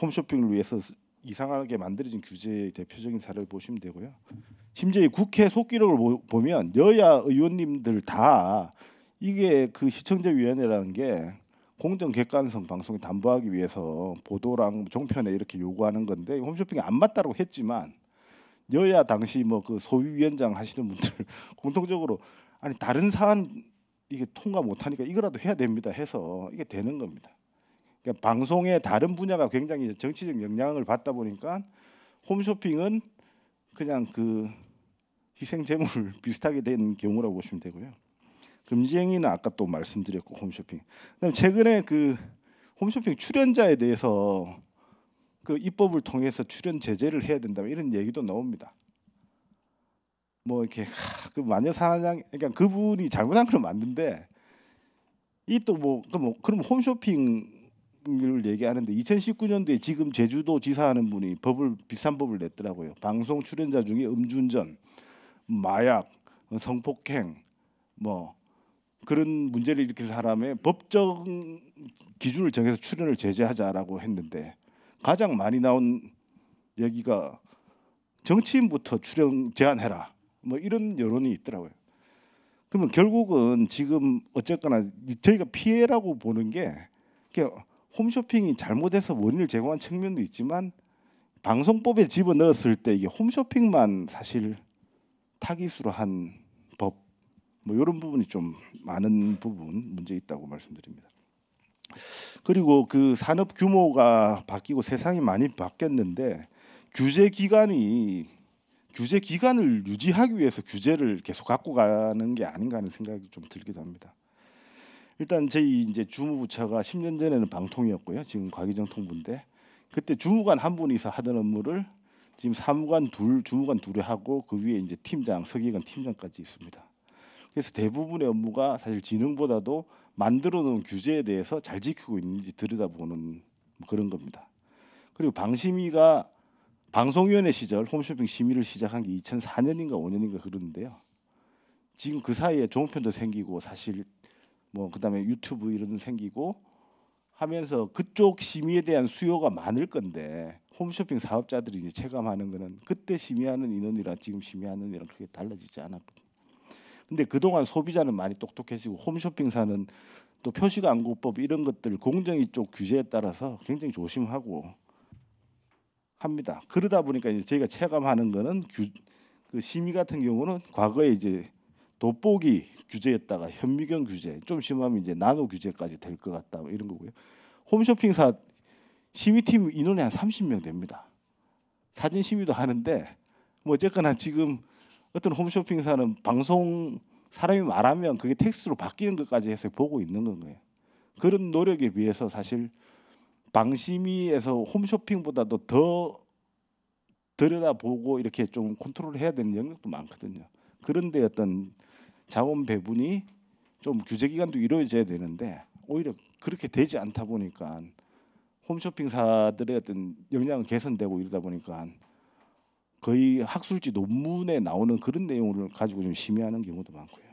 홈쇼핑을 위해서 이상하게 만들어진 규제의 대표적인 사례를 보시면 되고요. 심지어 국회 속기록을 보면 여야 의원님들 다 이게 그 시청자위원회라는 게 공정 객관성 방송을 담보하기 위해서 보도랑 종편에 이렇게 요구하는 건데 홈쇼핑이 안 맞다고 했지만 여야 당시 뭐 그 소위위원장 하시는 분들 공통적으로 아니 다른 사안 이게 통과 못하니까 이거라도 해야 됩니다 해서 이게 되는 겁니다. 그러니까 방송의 다른 분야가 굉장히 정치적 영향을 받다 보니까 홈쇼핑은 그냥 그 희생 제물 비슷하게 된 경우라고 보시면 되고요. 금지 행위는 아까 또 말씀드렸고 홈쇼핑. 그다음에 최근에 그 홈쇼핑 출연자에 대해서 그 입법을 통해서 출연 제재를 해야 된다 이런 얘기도 나옵니다. 뭐 이렇게 그 마녀 사장 그러니까 그분이 잘못한 건 맞는데 이 또 뭐 그럼 홈쇼핑을 얘기하는데 2019년도에 지금 제주도 지사하는 분이 비슷한 법을 냈더라고요. 방송 출연자 중에 음주운전, 마약, 성폭행 뭐 그런 문제를 일으킨 사람의 법적 기준을 정해서 출연을 제재하자라고 했는데 가장 많이 나온 얘기가 정치인부터 출연 제한해라 뭐 이런 여론이 있더라고요. 그러면 결국은 지금 어쨌거나 저희가 피해라고 보는 게 홈쇼핑이 잘못해서 원인을 제공한 측면도 있지만 방송법에 집어넣었을 때 이게 홈쇼핑만 사실 타깃으로 한 법 뭐 이런 부분이 좀 많은 부분 문제 있다고 말씀드립니다. 그리고 그 산업 규모가 바뀌고 세상이 많이 바뀌었는데 규제 기간을 유지하기 위해서 규제를 계속 갖고 가는 게 아닌가 하는 생각이 좀 들기도 합니다. 일단 저희 이제 주무부처가 10년 전에는 방통이었고요. 지금 과기정통부인데 그때 주무관 한 분이서 하던 업무를 지금 사무관 주무관 둘이 하고 그 위에 이제 팀장, 서기관 팀장까지 있습니다. 그래서 대부분의 업무가 사실 지능보다도 만들어 놓은 규제에 대해서 잘 지키고 있는지 들여다보는 그런 겁니다. 그리고 방심위가 방송위원회 시절 홈쇼핑 심의를 시작한 게 2004년인가 5년인가 그러는데요. 지금 그 사이에 종편도 생기고 사실 뭐 그다음에 유튜브 이런 데 생기고 하면서 그쪽 심의에 대한 수요가 많을 건데 홈쇼핑 사업자들이 이제 체감하는 거는 그때 심의하는 인원이랑 지금 심의하는 인원이랑 크게 달라지지 않았거든요. 근데 그동안 소비자는 많이 똑똑해지고 홈쇼핑사는 또 표시광고법 이런 것들 공정위 쪽 규제에 따라서 굉장히 조심하고 합니다. 그러다 보니까 이제 저희가 체감하는 거는 그 심의 같은 경우는 과거에 이제 돋보기 규제였다가 현미경 규제, 좀 심하면 이제 나노 규제까지 될 것 같다 뭐 이런 거고요. 홈쇼핑사 심의팀 인원이 한 30명 됩니다. 사진 심의도 하는데 뭐 어쨌거나 지금 어떤 홈쇼핑사는 방송 사람이 말하면 그게 텍스트로 바뀌는 것까지 해서 보고 있는 거예요. 그런 노력에 비해서 사실 방심위에서 홈쇼핑보다도 더 들여다보고 이렇게 좀 컨트롤해야 되는 영역도 많거든요. 그런데 어떤 자원 배분이 좀 규제 기간도 이루어져야 되는데 오히려 그렇게 되지 않다 보니까 홈쇼핑사들의 어떤 역량은 개선되고 이러다 보니까 거의 학술지 논문에 나오는 그런 내용을 가지고 좀 심의하는 경우도 많고요.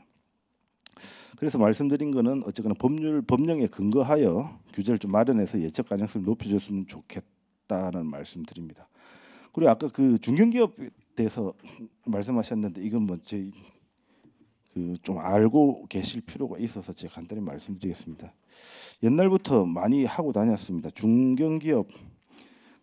그래서 말씀드린 거는 어쨌거나 법령에 근거하여 규제를 좀 마련해서 예측 가능성을 높여줬으면 좋겠다는 말씀드립니다. 그리고 아까 그 중견기업에 대해서 말씀하셨는데 이건 뭐 저희 그 좀 알고 계실 필요가 있어서 제가 간단히 말씀드리겠습니다. 옛날부터 많이 하고 다녔습니다. 중견기업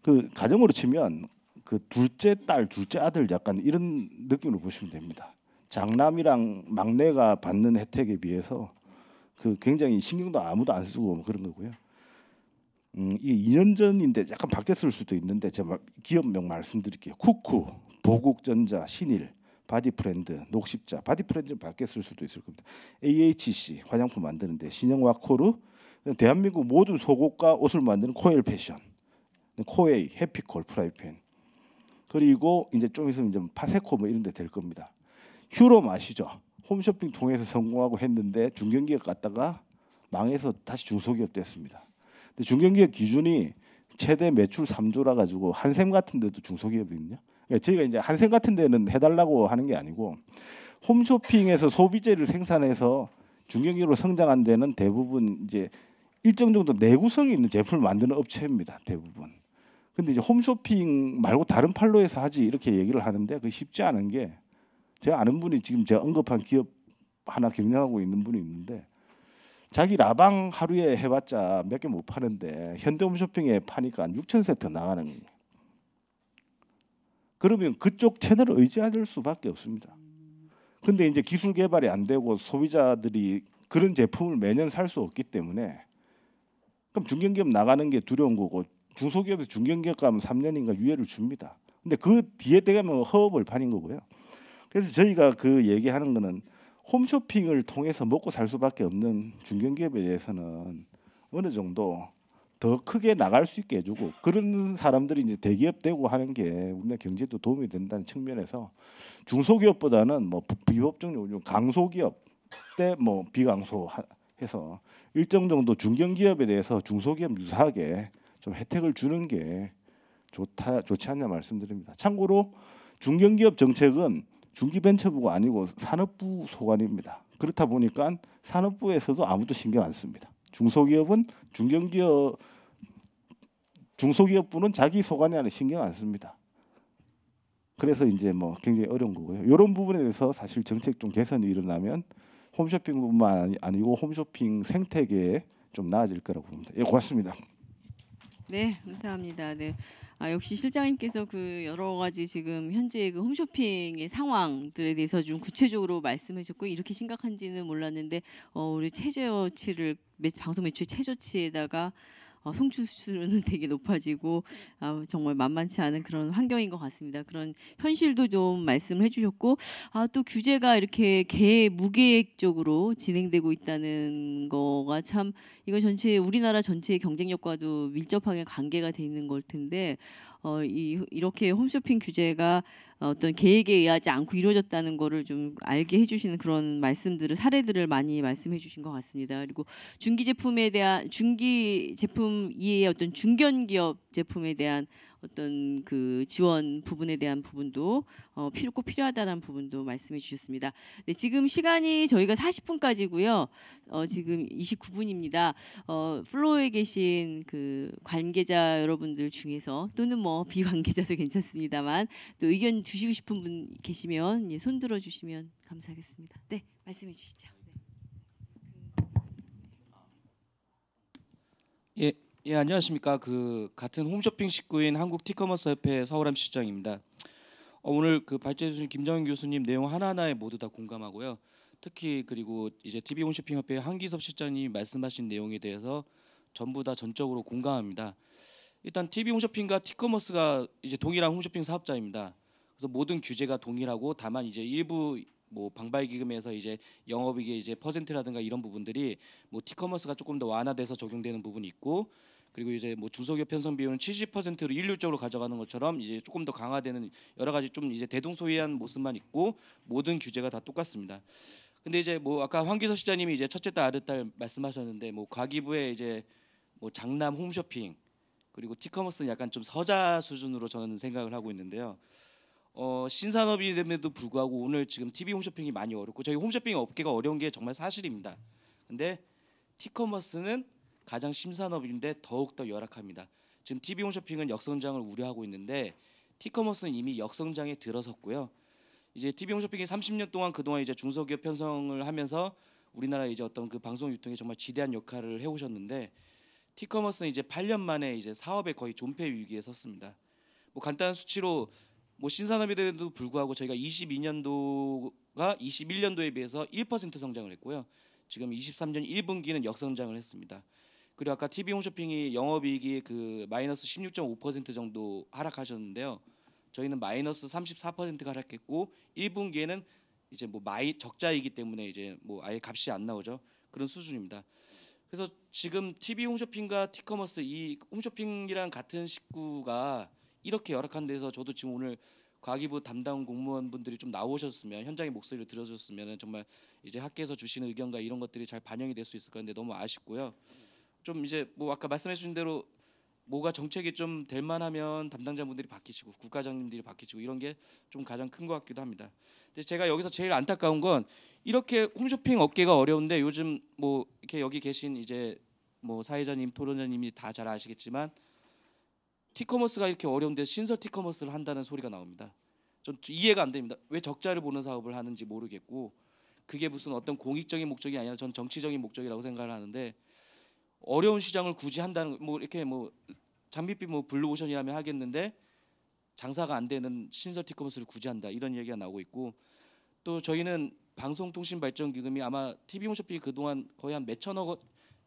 그 가정으로 치면 그 둘째 딸, 둘째 아들 약간 이런 느낌으로 보시면 됩니다. 장남이랑 막내가 받는 혜택에 비해서 그 굉장히 신경도 아무도 안 쓰고 뭐 그런 거고요. 이게 2년 전인데 약간 바뀌었을 수도 있는데 제가 기업명 말씀드릴게요. 쿠쿠, 보국전자, 신일, 바디프렌드, 녹십자, 바디프렌드는 바뀌었을 수도 있을 겁니다. AHC 화장품 만드는데 신영와코르, 대한민국 모든 속옷과 옷을 만드는 코엘 패션, 코웨이, 해피콜, 프라이팬, 그리고 이제 좀 있으면 이제 파세코 뭐 이런 데 될 겁니다. 휴롬 아시죠? 홈쇼핑 통해서 성공하고 했는데 중견기업 갔다가 망해서 다시 중소기업 됐습니다. 근데 중견기업 기준이 최대 매출 3조라 가지고 한샘 같은 데도 중소기업이거든요. 그러니까 저희가 이제 한샘 같은 데는 해달라고 하는 게 아니고 홈쇼핑에서 소비재를 생산해서 중견기업으로 성장한 데는 대부분 이제 일정 정도 내구성이 있는 제품을 만드는 업체입니다. 대부분. 근데 이제 홈쇼핑 말고 다른 판로에서 하지 이렇게 얘기를 하는데 그 쉽지 않은 게 제가 아는 분이 지금 제가 언급한 기업 하나 경영하고 있는 분이 있는데 자기 라방 하루에 해봤자 몇 개 못 파는데 현대홈쇼핑에 파니까 6,000세트 나가는 거예요. 그러면 그쪽 채널을 의지할 수밖에 없습니다. 근데 이제 기술 개발이 안 되고 소비자들이 그런 제품을 매년 살 수 없기 때문에 그럼 중견기업 나가는 게 두려운 거고 중소기업에서 중견기업 가면 3년인가 유예를 줍니다. 근데 그 뒤에 되면 허업을 파는 거고요. 그래서 저희가 그 얘기하는 거는 홈쇼핑을 통해서 먹고 살 수밖에 없는 중견기업에 대해서는 어느 정도 더 크게 나갈 수 있게 해주고 그런 사람들이 이제 대기업 되고 하는 게 우리나라 경제도 도움이 된다는 측면에서 중소기업보다는 뭐 비법적 요즘 강소기업 때 뭐 비강소해서 일정 정도 중견기업에 대해서 중소기업 유사하게 좀 혜택을 주는 게 좋지 않냐 말씀드립니다. 참고로 중견기업 정책은 중기벤처부가 아니고 산업부 소관입니다. 그렇다 보니까 산업부에서도 아무도 신경 안 씁니다. 중소기업은 중소기업부는 자기 소관이 아니라 신경 안 씁니다. 그래서 이제 뭐 굉장히 어려운 거고요. 이런 부분에 대해서 사실 정책 좀 개선이 일어나면 홈쇼핑뿐만 아니고 홈쇼핑 생태계에 좀 나아질 거라고 봅니다. 예, 고맙습니다. 네, 감사합니다. 네. 역시 실장님께서 그 여러 가지 지금 현재 그 홈쇼핑의 상황들에 대해서 좀 구체적으로 말씀해 주셨고 이렇게 심각한지는 몰랐는데 우리 최저치를 방송 매출 최저치에다가 송출수는 되게 높아지고 정말 만만치 않은 그런 환경인 것 같습니다. 그런 현실도 좀 말씀을 해주셨고 또 규제가 이렇게 무계획적으로 진행되고 있다는 거가 참 이거 전체 우리나라 전체의 경쟁력과도 밀접하게 관계가 돼 있는 걸 텐데 이렇게 홈쇼핑 규제가 어떤 계획에 의하지 않고 이루어졌다는 거를 좀 알게 해주시는 그런 말씀들을 사례들을 많이 말씀해 주신 것 같습니다. 그리고 중기 제품 이외의 어떤 중견기업 제품에 대한 어떤 그 지원 부분에 대한 부분도 꼭 필요하다는 부분도 말씀해 주셨습니다. 네, 지금 시간이 저희가 40분까지고요. 지금 29분입니다. 플로어에 계신 그 관계자 여러분들 중에서 또는 뭐 비관계자도 괜찮습니다만 또 의견 주시고 싶은 분 계시면 손 들어 주시면 감사하겠습니다. 네, 말씀해 주시죠. 예, 안녕하십니까. 그 같은 홈쇼핑 식구인 한국티커머스 협회 서울함 실장입니다. 오늘 그 발제해 주신 김정인 교수님 내용 하나하나에 모두 다 공감하고요. 특히 그리고 이제 TV 홈쇼핑 협회 한기섭 실장님이 말씀하신 내용에 대해서 전부 다 전적으로 공감합니다. 일단 TV 홈쇼핑과 티커머스가 이제 동일한 홈쇼핑 사업자입니다. 그래서 모든 규제가 동일하고 다만 이제 일부 뭐 방발기금에서 이제 영업이익의 이제 퍼센트라든가 이런 부분들이 뭐 티커머스가 조금 더 완화돼서 적용되는 부분이 있고, 그리고 이제 뭐 중소기업 편성 비율은 70%로 일률적으로 가져가는 것처럼 이제 조금 더 강화되는 여러 가지 좀 이제 대동소이한 모습만 있고 모든 규제가 다 똑같습니다. 근데 이제 뭐 아까 황기서 시장님이 이제 첫째 딸 아들 딸 말씀하셨는데 뭐 과기부의 이제 뭐 장남 홈쇼핑 그리고 티커머스는 약간 좀 서자 수준으로 저는 생각을 하고 있는데요. 신산업임에도 불구하고 오늘 지금 TV 홈쇼핑이 많이 어렵고 저희 홈쇼핑 업계가 어려운 게 정말 사실입니다. 근데 티커머스는 가장 신산업인데 더욱 더 열악합니다. 지금 TV 홈쇼핑은 역성장을 우려하고 있는데 티커머스는 이미 역성장에 들어섰고요. 이제 TV 홈쇼핑이 30년 동안 그동안 이제 중소기업 편성을 하면서 우리나라 이제 어떤 그 방송 유통에 정말 지대한 역할을 해오셨는데 티커머스는 이제 8년 만에 이제 사업에 거의 존폐 위기에 섰습니다. 뭐 간단한 수치로 뭐 신산업에도 불구하고 저희가 22년도가 21년도에 비해서 1% 성장을 했고요. 지금 23년 1분기는 역성장을 했습니다. 그리고 아까 TV 홈쇼핑이 영업이익이 그 마이너스 16.5% 정도 하락하셨는데요. 저희는 마이너스 34%가 하락했고 1분기에는 이제 뭐 적자이기 때문에 이제 뭐 아예 값이 안 나오죠. 그런 수준입니다. 그래서 지금 TV 홈쇼핑과 티커머스 이 홈쇼핑이랑 같은 식구가 이렇게 열악한 데서 저도 지금 오늘 과기부 담당 공무원분들이 좀 나오셨으면 현장의 목소리를 들어줬으면 정말 이제 학계에서 주시는 의견과 이런 것들이 잘 반영이 될 수 있을 건데 너무 아쉽고요. 좀 이제 뭐 아까 말씀해 주신 대로 뭐가 정책이 좀 될 만하면 담당자분들이 바뀌시고 국가장님들이 바뀌시고 이런 게 좀 가장 큰 것 같기도 합니다. 근데 제가 여기서 제일 안타까운 건 이렇게 홈쇼핑 업계가 어려운데 요즘 뭐 이렇게 여기 계신 이제 뭐 사회자님, 토론자님이 다 잘 아시겠지만 티커머스가 이렇게 어려운데 신설 티커머스를 한다는 소리가 나옵니다. 전 이해가 안 됩니다. 왜 적자를 보는 사업을 하는지 모르겠고 그게 무슨 어떤 공익적인 목적이 아니라 전 정치적인 목적이라고 생각을 하는데 어려운 시장을 굳이 한다는 뭐 이렇게 뭐 장밋빛 뭐 블루오션이라면 하겠는데 장사가 안 되는 신설 티커머스를 굳이 한다 이런 얘기가 나오고 있고 또 저희는 방송통신발전기금이 아마 TV 홈쇼핑이 그동안 거의 한 몇천억 원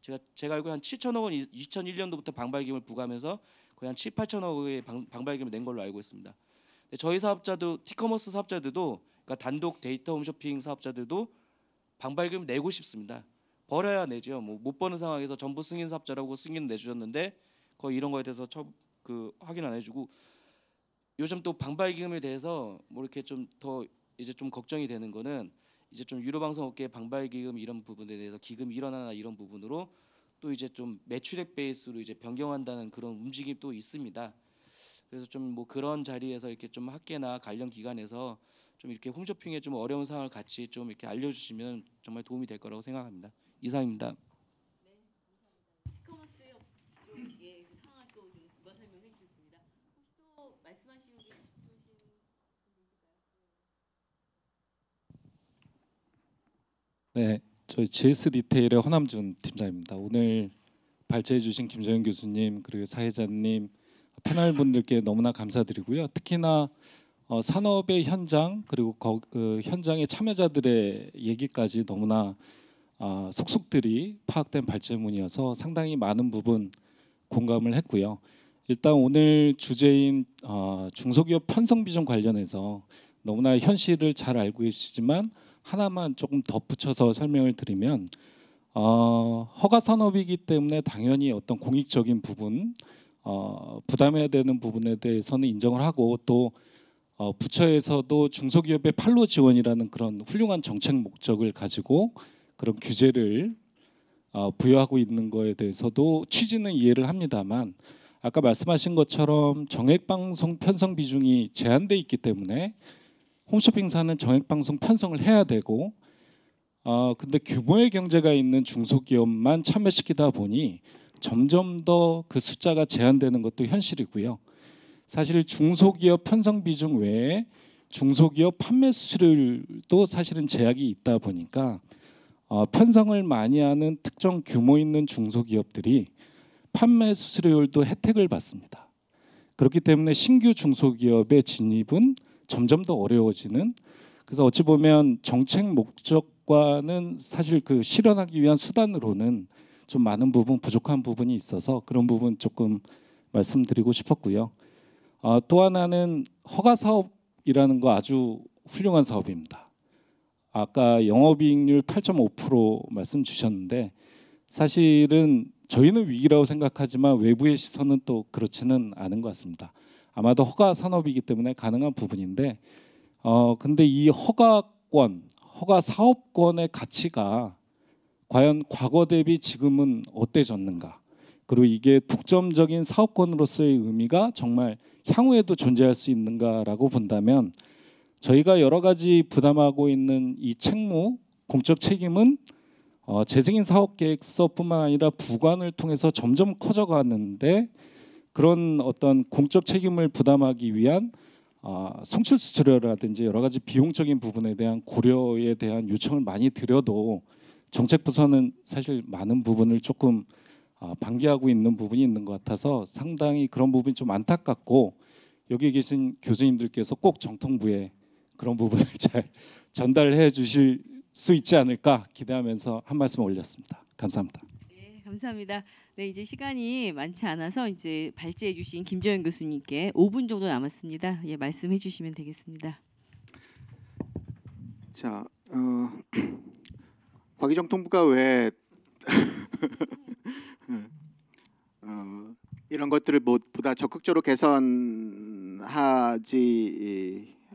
제가 알고 한 7천억 원 2001년도부터 방발기금을 부과하면서 거의 한 7, 8천억 원의 방발기금을 낸 걸로 알고 있습니다. 저희 사업자도 티커머스 사업자들도 그러니까 단독 데이터 홈쇼핑 사업자들도 방발기금 내고 싶습니다. 벌어야 내죠. 뭐 못 버는 상황에서 전부 승인 사업자라고 승인 내주셨는데 거의 이런 거에 대해서 확인 안 해주고 요즘 또 방발기금에 대해서 뭐 이렇게 좀 더 이제 좀 걱정이 되는 거는 이제 좀 유료방송업계 방발기금 이런 부분에 대해서 기금 일원화나 이런 부분으로 또 이제 좀 매출액 베이스로 이제 변경한다는 그런 움직임이 또 있습니다. 그래서 좀 뭐 그런 자리에서 이렇게 좀 학계나 관련 기관에서 좀 이렇게 홈쇼핑의 좀 어려운 상황을 같이 좀 이렇게 알려주시면 정말 도움이 될 거라고 생각합니다. 이상입니다. 티커머스 쪽의 그 상황을 또 좀 부가 설명해 주셨습니다. 혹시 또 말씀하시고 싶으신 분 있을까요? 네, 저희 GS 리테일의 허남준 팀장입니다. 오늘 발제해주신 김정현 교수님 그리고 사회자님 패널 분들께 너무나 감사드리고요. 특히나 산업의 현장 그리고 현장의 참여자들의 얘기까지 너무나 속속들이 파악된 발제문이어서 상당히 많은 부분 공감을 했고요. 일단 오늘 주제인 중소기업 편성 비중 관련해서 너무나 현실을 잘 알고 계시지만 하나만 조금 덧붙여서 설명을 드리면 허가 산업이기 때문에 당연히 어떤 공익적인 부분 부담해야 되는 부분에 대해서는 인정을 하고 또 부처에서도 중소기업의 판로 지원이라는 그런 훌륭한 정책 목적을 가지고 그런 규제를 부여하고 있는 거에 대해서도 취지는 이해를 합니다만 아까 말씀하신 것처럼 정액방송 편성 비중이 제한돼 있기 때문에 홈쇼핑사는 정액방송 편성을 해야 되고 근데 규모의 경제가 있는 중소기업만 참여시키다 보니 점점 더 그 숫자가 제한되는 것도 현실이고요. 사실 중소기업 편성 비중 외에 중소기업 판매 수수료도 사실은 제약이 있다 보니까 편성을 많이 하는 특정 규모 있는 중소기업들이 판매 수수료율도 혜택을 받습니다. 그렇기 때문에 신규 중소기업의 진입은 점점 더 어려워지는 그래서 어찌 보면 정책 목적과 사업과는 사실 그 실현하기 위한 수단으로는 좀 많은 부분 부족한 부분이 있어서 그런 부분 조금 말씀드리고 싶었고요. 또 하나는 허가 사업이라는 거 아주 훌륭한 사업입니다. 아까 영업이익률 8.5% 말씀 주셨는데 사실은 저희는 위기라고 생각하지만 외부의 시선은 또 그렇지는 않은 것 같습니다. 아마도 허가 산업이기 때문에 가능한 부분인데 근데 이 허가권, 허가 사업권의 가치가 과연 과거 대비 지금은 어때졌는가? 그리고 이게 독점적인 사업권으로서의 의미가 정말 향후에도 존재할 수 있는가라고 본다면 저희가 여러 가지 부담하고 있는 이 책무, 공적 책임은 재승인 사업계획서뿐만 아니라 부관을 통해서 점점 커져가는데 그런 어떤 공적 책임을 부담하기 위한 송출 수수료라든지 여러 가지 비용적인 부분에 대한 고려에 대한 요청을 많이 드려도 정책부서는 사실 많은 부분을 조금 방기하고 있는 부분이 있는 것 같아서 상당히 그런 부분이 좀 안타깝고 여기 계신 교수님들께서 꼭 정통부에 그런 부분을 잘 전달해 주실 수 있지 않을까 기대하면서 한 말씀 올렸습니다. 감사합니다. 네, 감사합니다. 네, 이제 시간이 많지 않아서 이제 발제해 주신 김재현 교수님께 5분 정도 남았습니다. 예, 말씀해 주시면 되겠습니다. 자, 과기정통부가 왜 이런 것들을 보다 적극적으로 개선하지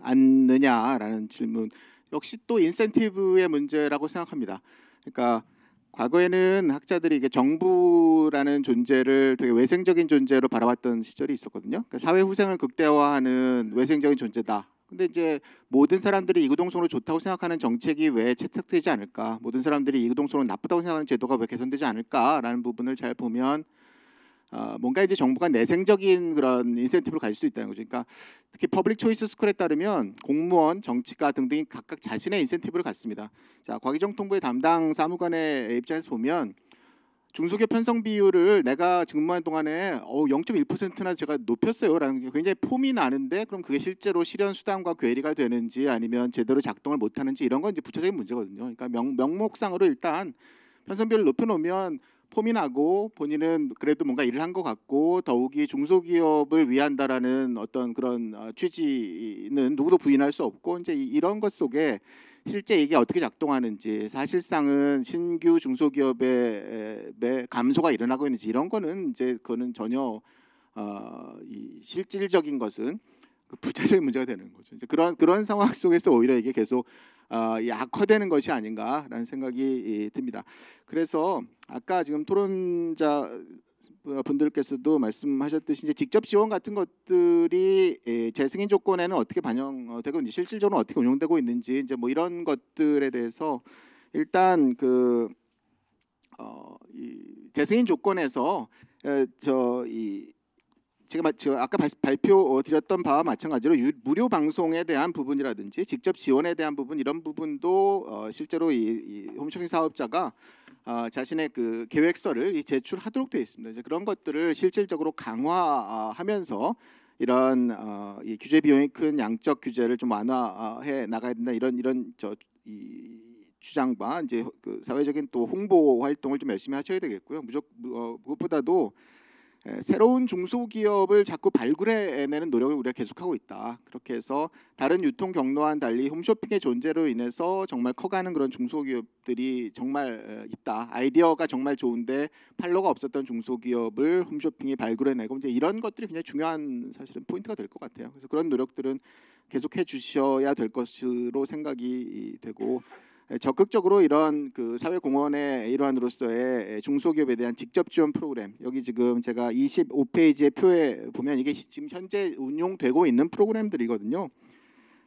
않느냐라는 질문 역시 또 인센티브의 문제라고 생각합니다. 그러니까 과거에는 학자들이 이게 정부라는 존재를 되게 외생적인 존재로 바라봤던 시절이 있었거든요. 그러니까 사회 후생을 극대화하는 외생적인 존재다. 근데 이제 모든 사람들이 이구동성으로 좋다고 생각하는 정책이 왜 채택되지 않을까? 모든 사람들이 이구동성으로 나쁘다고 생각하는 제도가 왜 개선되지 않을까라는 부분을 잘 보면 뭔가 이제 정부가 내생적인 그런 인센티브를 가질 수 있다는 거죠. 그러니까 특히 퍼블릭 초이스 스쿨에 따르면 공무원, 정치가 등등이 각각 자신의 인센티브를 갖습니다. 자, 과기정통부의 담당 사무관의 입장에서 보면 중소기업 편성 비율을 내가 근무한 동안에 0.1%나 제가 높였어요라는 게 굉장히 폼이 나는데 그럼 그게 실제로 실현 수단과 괴리가 되는지 아니면 제대로 작동을 못하는지 이런 건 이제 부차적인 문제거든요. 그러니까 명목상으로 일단 편성 비율을 높여놓으면 폼이 나고 본인은 그래도 뭔가 일을 한 것 같고 더욱이 중소기업을 위한다라는 어떤 그런 취지는 누구도 부인할 수 없고 이제 이런 것 속에 실제 이게 어떻게 작동하는지 사실상은 신규 중소기업의 감소가 일어나고 있는지 이런 거는 이제 그거는 전혀 이 실질적인 것은 그 부차적인 문제가 되는 거죠. 이제 그런 상황 속에서 오히려 이게 계속 악화되는 것이 아닌가라는 생각이 듭니다. 그래서 아까 지금 토론자 분들께서도 말씀하셨듯이 이제 직접 지원 같은 것들이 재승인 조건에는 어떻게 반영되고 있는지 실질적으로 어떻게 운용되고 있는지 이제 뭐 이런 것들에 대해서 일단 이 재승인 조건에서 제가 아까 발표 드렸던 바와 마찬가지로 무료 방송에 대한 부분이라든지 직접 지원에 대한 부분 이런 부분도 실제로 이 홈쇼핑 사업자가 자신의 그 계획서를 제출하도록 되어 있습니다. 이제 그런 것들을 실질적으로 강화하면서 이런 이 규제 비용이 큰 양적 규제를 좀 완화해 나가야 된다 이런 이 주장과 이제 그 사회적인 또 홍보 활동을 좀 열심히 하셔야 되겠고요. 무엇보다도 새로운 중소기업을 자꾸 발굴해내는 노력을 우리가 계속하고 있다. 그렇게 해서 다른 유통 경로와는 달리 홈쇼핑의 존재로 인해서 정말 커가는 그런 중소기업들이 정말 있다. 아이디어가 정말 좋은데 팔로가 없었던 중소기업을 홈쇼핑이 발굴해내고 이제 이런 것들이 굉장히 중요한 사실은 포인트가 될 것 같아요. 그래서 그런 노력들은 계속해 주셔야 될 것으로 생각이 되고 적극적으로 이런 그 사회 공헌의 일환으로서의 중소기업에 대한 직접 지원 프로그램 여기 지금 제가 25페이지의 표에 보면 이게 지금 현재 운용되고 있는 프로그램들이거든요.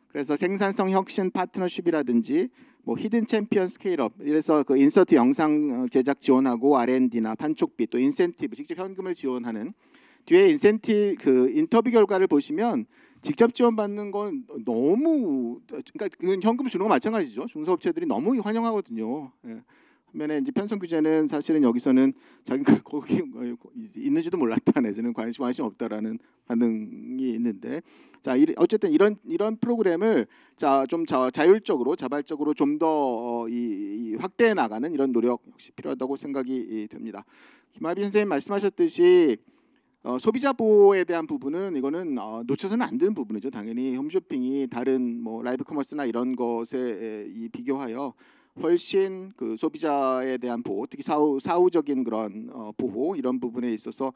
그래서 생산성 혁신 파트너십이라든지 뭐 히든 챔피언 스케일업 이래서 그 인서트 영상 제작 지원하고 R&D나 판촉비 또 인센티브 직접 현금을 지원하는 뒤에 인센티브 그 인터뷰 결과를 보시면 직접 지원받는 건 너무 그러니까 그 현금을 주는 거 마찬가지죠. 중소업체들이 너무 환영하거든요. 예. 반면에 이제 편성 규제는 사실은 여기서는 자기가 거기 있는지도 몰랐다 내지는 관심 없다라는 반응이 있는데, 자 어쨌든 이런 프로그램을 좀 자율적으로 자발적으로 좀 더 확대해 나가는 이런 노력 역시 필요하다고 생각이 됩니다. 김아비 선생님 말씀하셨듯이 소비자 보호에 대한 부분은 이거는 놓쳐서는 안 되는 부분이죠. 당연히 홈쇼핑이 다른 뭐 라이브 커머스나 이런 것에 비교하여 훨씬 그 소비자에 대한 보호, 특히 사후적인 그런 보호 이런 부분에 있어서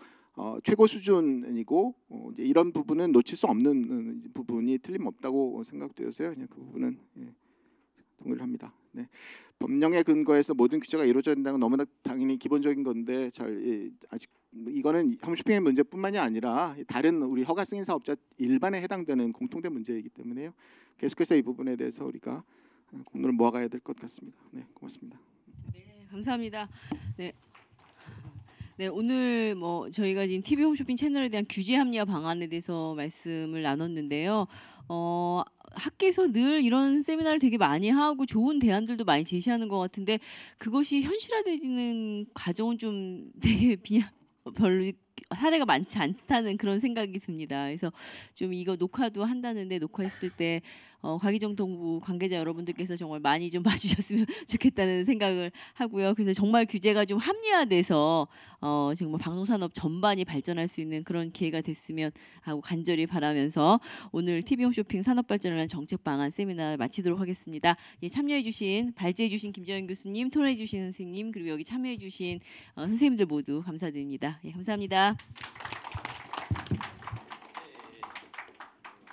최고 수준이고 이제 이런 부분은 놓칠 수 없는 부분이 틀림없다고 생각되어서요. 그냥 그 부분은 동의를 합니다. 네. 법령에 근거해서 모든 규제가 이루어져야 된다는 건 너무나 당연히 기본적인 건데 아직 이거는 홈쇼핑의 문제뿐만이 아니라 다른 우리 허가 승인 사업자 일반에 해당되는 공통된 문제이기 때문에요. 계속해서 이 부분에 대해서 우리가 공론을 모아가야 될 것 같습니다. 네, 고맙습니다. 네, 감사합니다. 네. 네, 오늘 뭐 저희가 지금 TV 홈쇼핑 채널에 대한 규제 합리화 방안에 대해서 말씀을 나눴는데요. 학계에서 늘 이런 세미나를 되게 많이 하고 좋은 대안들도 많이 제시하는 것 같은데 그것이 현실화되는 과정은 좀 되게 별로 사례가 많지 않다는 그런 생각이 듭니다. 그래서 좀 이거 녹화도 한다는데 녹화했을 때 과기정통부 관계자 여러분들께서 정말 많이 좀 봐주셨으면 좋겠다는 생각을 하고요. 그래서 정말 규제가 좀 합리화돼서 정말 방송산업 전반이 발전할 수 있는 그런 기회가 됐으면 하고 간절히 바라면서 오늘 TV 홈쇼핑 산업발전을 위한 정책 방안 세미나 마치도록 하겠습니다. 예, 참여해주신 발제해주신 김정현 교수님, 토론해주신 선생님 그리고 여기 참여해주신 선생님들 모두 감사드립니다. 예, 감사합니다.